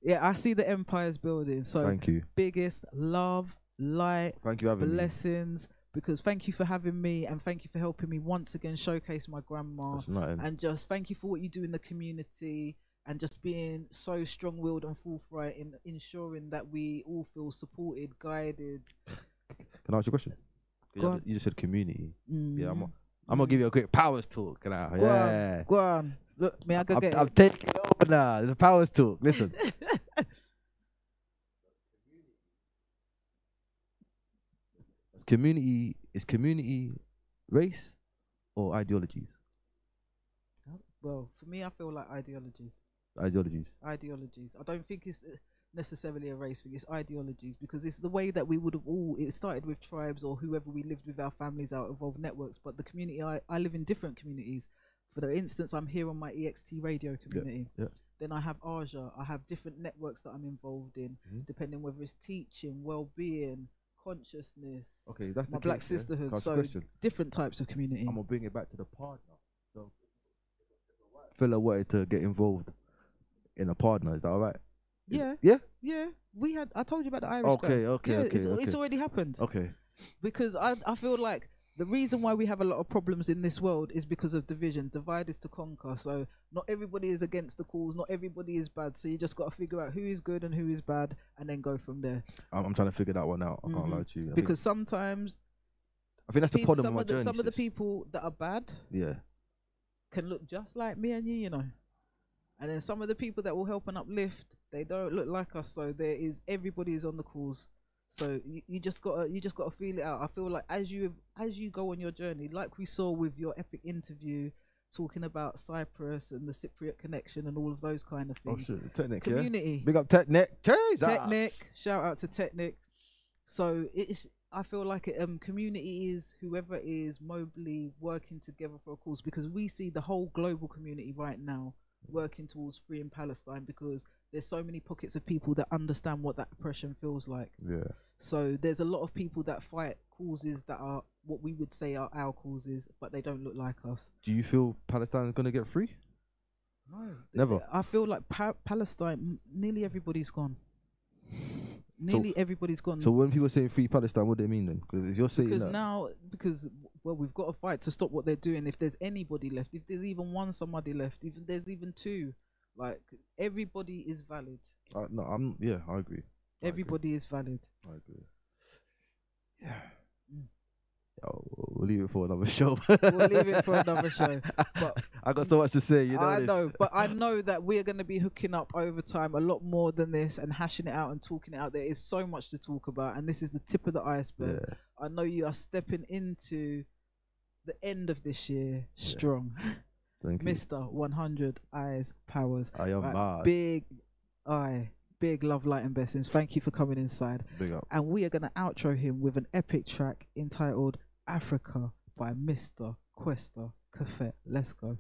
Yeah, I see the empire's building. So Thank you. biggest love, light, Thank you for having me. blessings. Because thank you for having me, and thank you for helping me once again showcase my grandma. That's nothing. And just thank you for what you do in the community, and just being so strong-willed and forthright in ensuring that we all feel supported, guided. Can I ask you a question? Go on. You just said community. Yeah, I'm Mhm. gonna give you a quick Powers talk. Can I? Go Yeah. on, go on. Look, me, I go get I'm it. taking it over now. There's a Powers talk. Listen. Is community race or ideologies? Well, for me, I feel like ideologies. Ideologies. Ideologies. I don't think it's necessarily a race thing. It's ideologies, because it's the way that we would have all. It started with tribes or whoever we lived with, our families, our evolved networks. But the community, I live in different communities. For the instance, I'm here on my EXT radio community. Yeah. Then I have Aja. I have different networks that I'm involved in, depending whether it's teaching, well-being, consciousness. Okay, that's my the Black case, yeah? sisterhood. Can I ask So a question? different types of community. I'm gonna bring it back to the partner. So, fella wanted to get involved in a partner. Is that all right? Yeah. Yeah. Yeah. We had. I told you about the Irish guy. Okay. Okay. Yeah, Okay. it's okay. already happened. Okay. Because I feel like the reason why we have a lot of problems in this world is because of division. Divide is to conquer. So not everybody is against the cause. Not everybody is bad. So you just got to figure out who is good and who is bad, and then go from there. I'm trying to figure that one out. I can't lie to you. I Because sometimes I think that's the problem of my journey. Some of the people that are bad, can look just like me and you know. And then some of the people that will help and uplift, they don't look like us. So everybody is on the cause. So you just gotta feel it out. I feel like as you go on your journey, like we saw with your epic interview, talking about Cyprus and the Cypriot connection and all of those kind of things. Oh shit, Technic, community. Big up Technic. Jesus. Technic, shout out to Technic. So I feel like community is whoever is mobily working together for a cause, because we see the whole global community right now working towards freeing Palestine, because there's so many pockets of people that understand what that oppression feels like. Yeah. So there's a lot of people that fight causes that are what we would say are our causes, but they don't look like us. Do you feel Palestine is gonna get free? No, never. I feel like Palestine, nearly everybody's gone. Nearly everybody's gone. So when people say free Palestine, what do they mean then? Because if you're saying well, we've got to fight to stop what they're doing. If there's anybody left, if there's even somebody left, if there's even two, like everybody is valid. No, I agree. Everybody is valid. I agree. Yeah. We'll leave it for another show. We'll leave it for another show. But I got so much to say, you know. I know, but I know that we're going to be hooking up over time a lot more than this and hashing it out and talking it out. There is so much to talk about, and this is the tip of the iceberg. Yeah. I know you are stepping into the end of this year strong. Thank you. Mr. 100 Eyes Powers. I am mad. Big love, light and blessings. Thank you for coming inside. Big up. And we are going to outro him with an epic track entitled Africa by Mr. Questa Cafet. Let's go.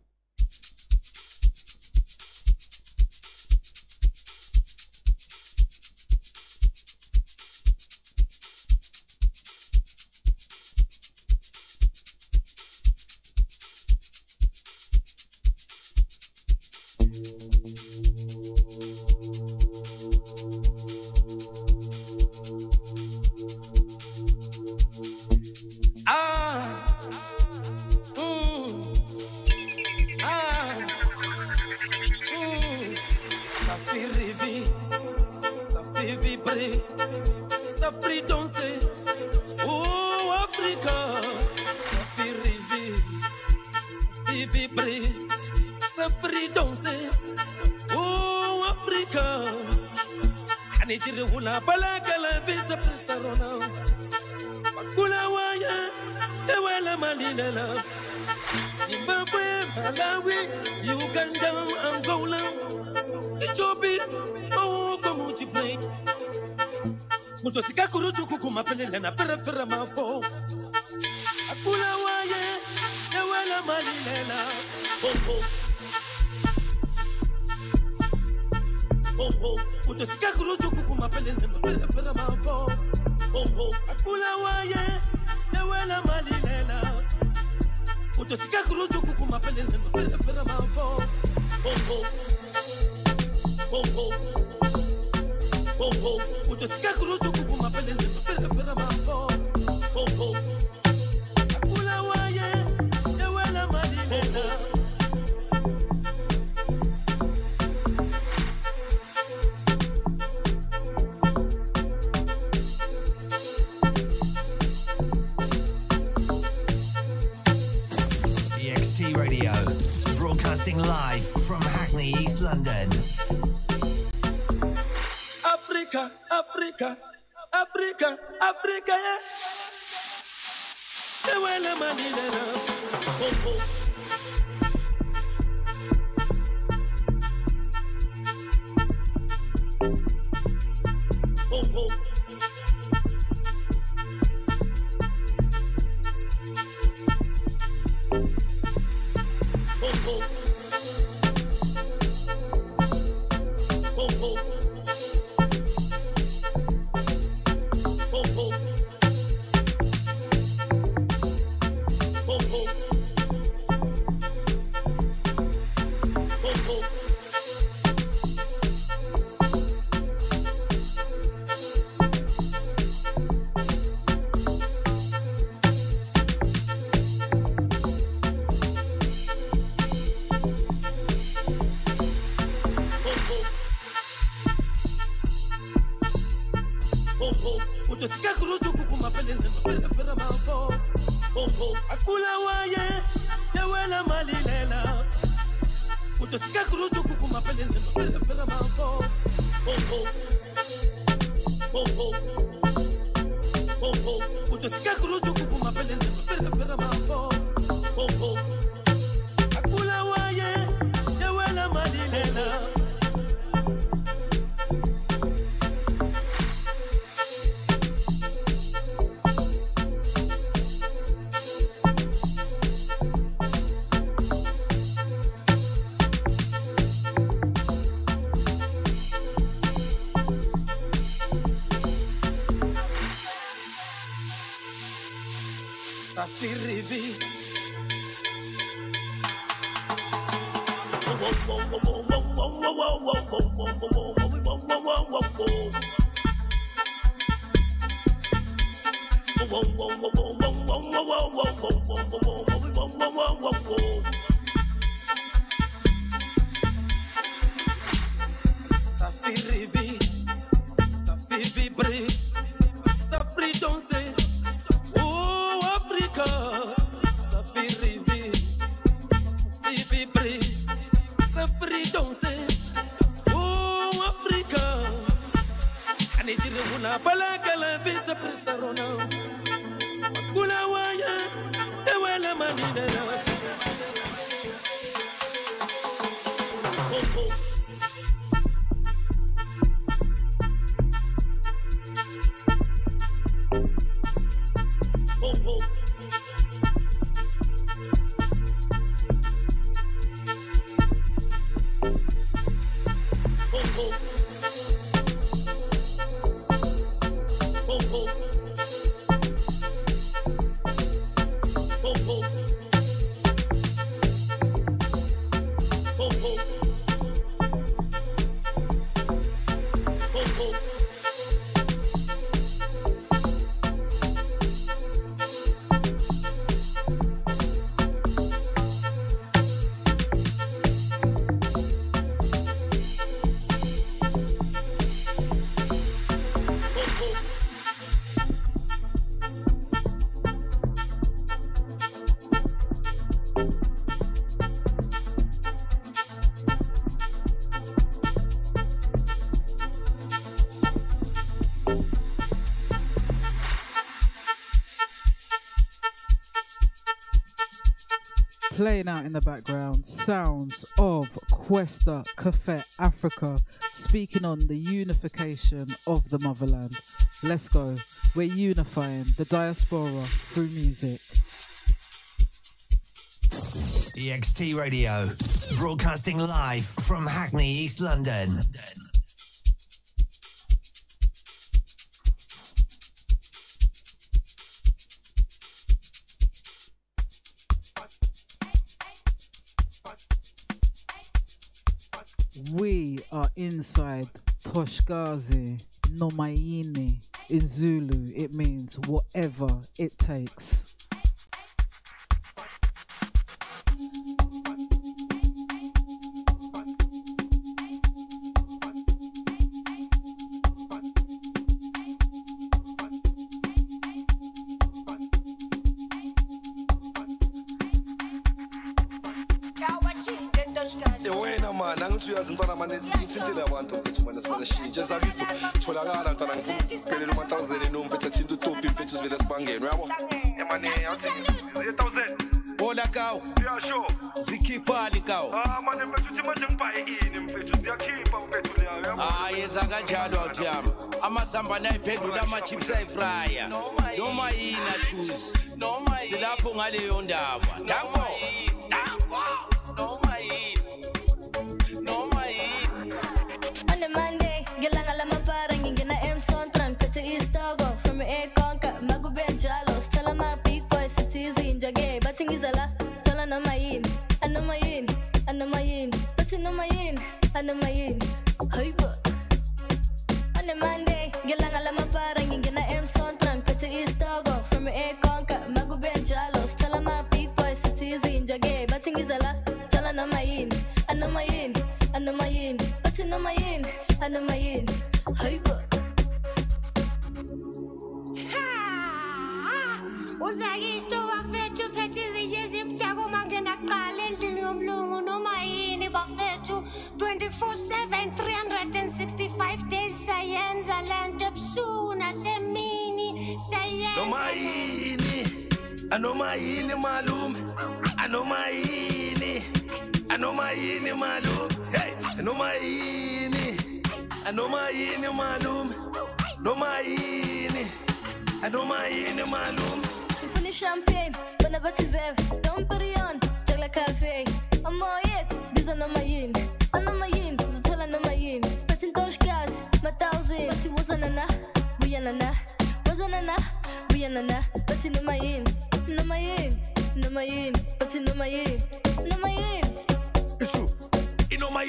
Kutosika kuruchu kukumapelele na perefera mafo Akula waye Ewela malilela Kutosika kuruchu kukumapelele na perefera mafo Akula waye Ewela malilela Kutosika kuruchu kukumapelele na perefera mafo Utosika kuruchu kukumapelele perefera mafo Akula waye Ewela malilela EXT Radio, broadcasting live from Hackney, East London. Africa, Africa, Africa, Africa, yeah. Ewela malilela Utosika kuruchu kukumapelele na perefera mafo Bongo akula waye yewela malilela utosika kurujo kukuma pele pele mambo bongo bongo bongo utosika kurujo kukuma pele pele mambo bongo akula waye yewela malilela Safirivi Safirivi Safivi bre Safri danser Balakala visa presarona Kula waya Ewele manina Bongo Playing out in the background, sounds of Questa Cafe Africa, speaking on the unification of the motherland. Let's go. We're unifying the diaspora through music. EXT Radio, broadcasting live from Hackney, East London. We are inside Toshgazi Nomaini. In Zulu, it means whatever it takes. Ola kau. Yeah, sure. Zikipa likau. Mane mfethu manje ngibaye ini mfethu ziyakhipha mfethu leyo. Yenza kanjalo awuthiyami. Amasamba nayiphendula ama-chips ayifrya. Noma yini athuzi. Noma yini. Silapho ngaleyo ndaba. Dango. Noma yini. Noma yini. On a Monday, gelanga lama para ngingena M-Sontran pete istogo from Ekonka magube jalo stella my big boy cities in jage batting is a la stella no my in and no my in and no my in but no my in and no my in hey on a Monday, gelanga lama para ngingena M-Sontran pete istogo from Ekonka magube jalo stella my big boy cities in jage batting is a la stella no my in and no my in and no my in but no my in and no my in hey Uzagi sto nomlungu noma yini bafethu 24/7 365 days sayenza lento ebusuku nasemini sayenza noma yini anoma yini malume anoma yini malume hey anoma yini malume noma yini malume Finish champagne, when I bet you don't put it on, check like cafe. I'm all yet, these are not my yin. I know my yin, so tell I know my yin. But in those guys, my thousand, but it wasn't enough. We are enough, wasn't enough. We are enough, but in my yin, no my yin, no my yin, but in my yin, no my yin. It's true. Inoma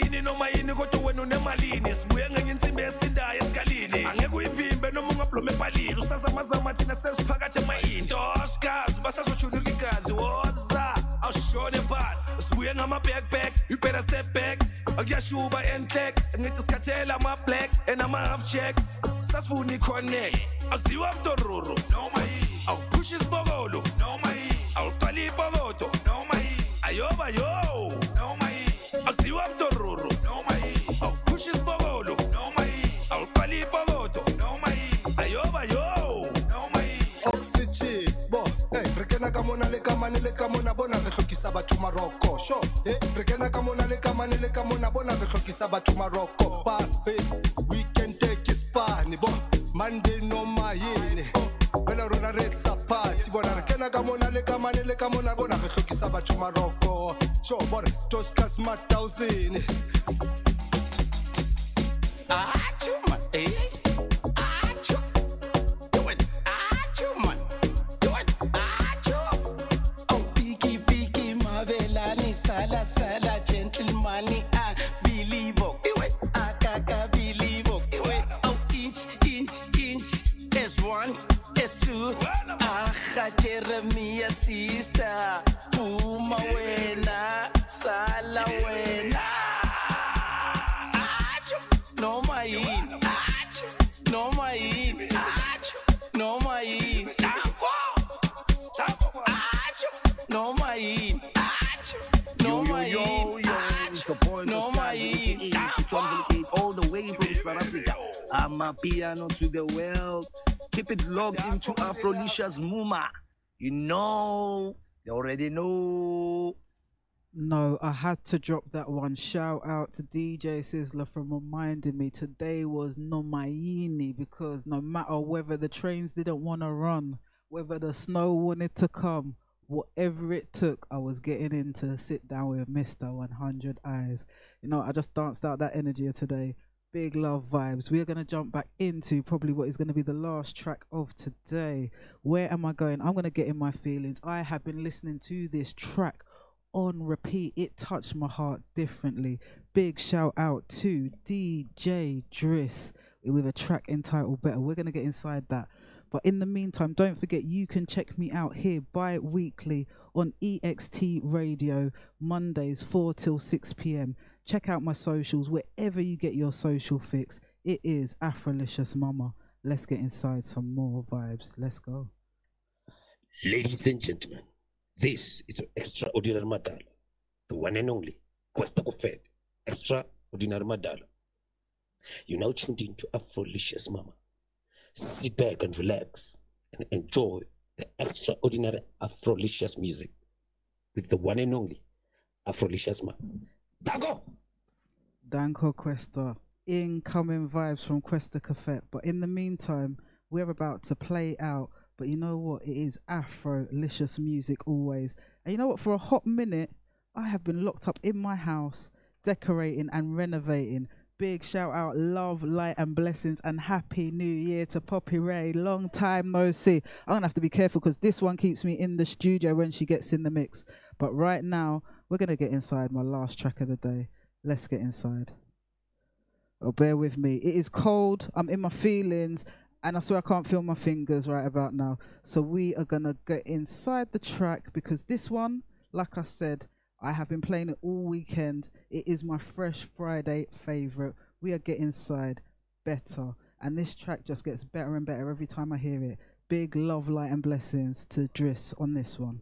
yini kodwa wena unemalini sibuye ngensimbi esindayo esikalini angeke uyivimbe noma ungablome epalini usazamazama thina sesiphakathi emayini toshkazi basazojuluka igazi woza awushone phansi sibuye ngama-backpack you better step back akuyashuba entek ngithi sikhathela ama-black and ama-half check sasifuna i-connect awuziwa mtororo noma yini awuphushi isibokolo noma yini awuqala ipokoto noma yini ayoba yo noma yini awuziwa mtororo noma yini awuphushi isibokolo noma yini awuqala ipokoto noma yini ayoba yo noma yini oxygen bo hey rekena ka mona le ka mona bona re hlokisa batho maroko sho hey rekena ka mona le ka mona bona re hlokisa batho maroko ba hey we can take it span bo Monday noma yini Bela rona retsa party bona rekena ka mona le ka mona bona re hlokisa batho maroko sho bona toskas ma 1000 achuma achu do it achu man do it achu oh piki mavelani sala gentleman believe akaka believe oh inch S1 S2 Jeremiah sister uma wena sala wena noma yini noma yini noma yini noma yini noma yini all the way from South Africa. I'm a piano to the world. Keep it logged into Afrolicious Mumma. You know, they already know. No, I had to drop that one. Shout out to DJ Sizzler for reminding me today was Nomaini, because no matter whether the trains didn't want to run, whether the snow wanted to come, whatever it took, I was getting in to sit down with Mr. 100 Eyes. You know, I just danced out that energy today. Big love vibes. We are going to jump back into probably what is going to be the last track of today. Where am I going? I'm going to get in my feelings. I have been listening to this track on repeat. It touched my heart differently. Big shout out to DJ Driss with a track entitled Better. We're going to get inside that. But in the meantime, don't forget you can check me out here bi-weekly on EXT Radio, Mondays 4 till 6 p.m. Check out my socials wherever you get your social fix. It is Afrolicious Mumma. Let's get inside some more vibes. Let's go. Ladies and gentlemen, this is Extraordinary Madala, the one and only Kwesta Kofed, Extraordinary Madala. You're now tuned into Afrolicious Mumma. Sit back and relax and enjoy the extraordinary Afrolicious music with the one and only Afrolicious Mumma. Danko Questa. Incoming vibes from Questa Cafe. But in the meantime, we're about to play out. But you know what? It is Afrolicious music always. And you know what? For a hot minute, I have been locked up in my house, decorating and renovating. Big shout out, love, light and blessings, and happy new year to Poppy Ray. Long time no see. I'm going to have to be careful because this one keeps me in the studio when she gets in the mix. But right now, we're going to get inside my last track of the day. Let's get inside. Oh, bear with me. It is cold. I'm in my feelings. And I swear I can't feel my fingers right about now. So we are going to get inside the track because this one, like I said, I have been playing it all weekend. It is my Fresh Friday favorite. We are getting inside better. And this track just gets better and better every time I hear it. Big love, light and blessings to Driss on this one.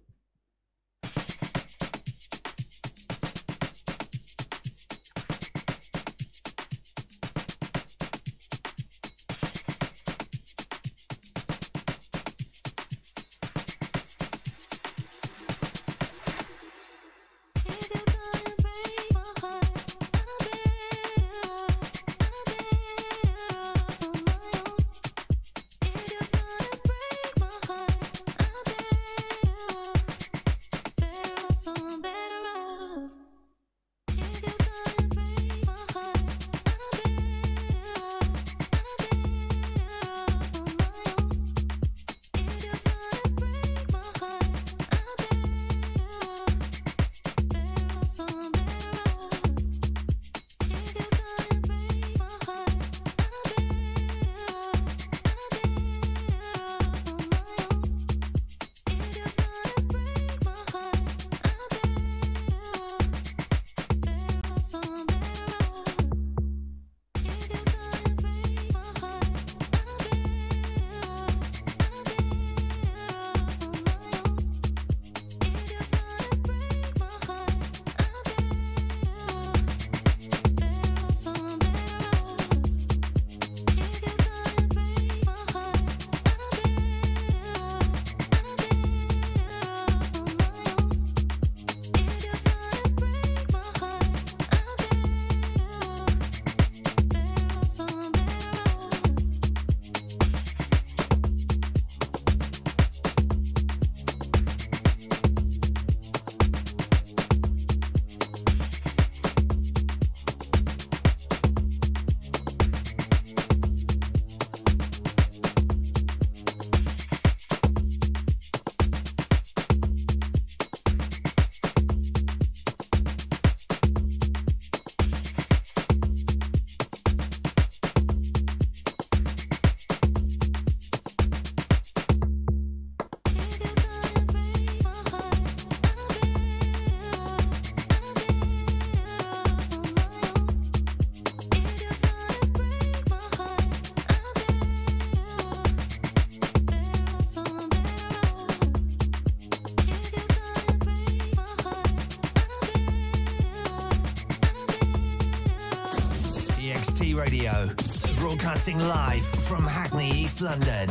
TXT Radio, broadcasting live from Hackney, East London.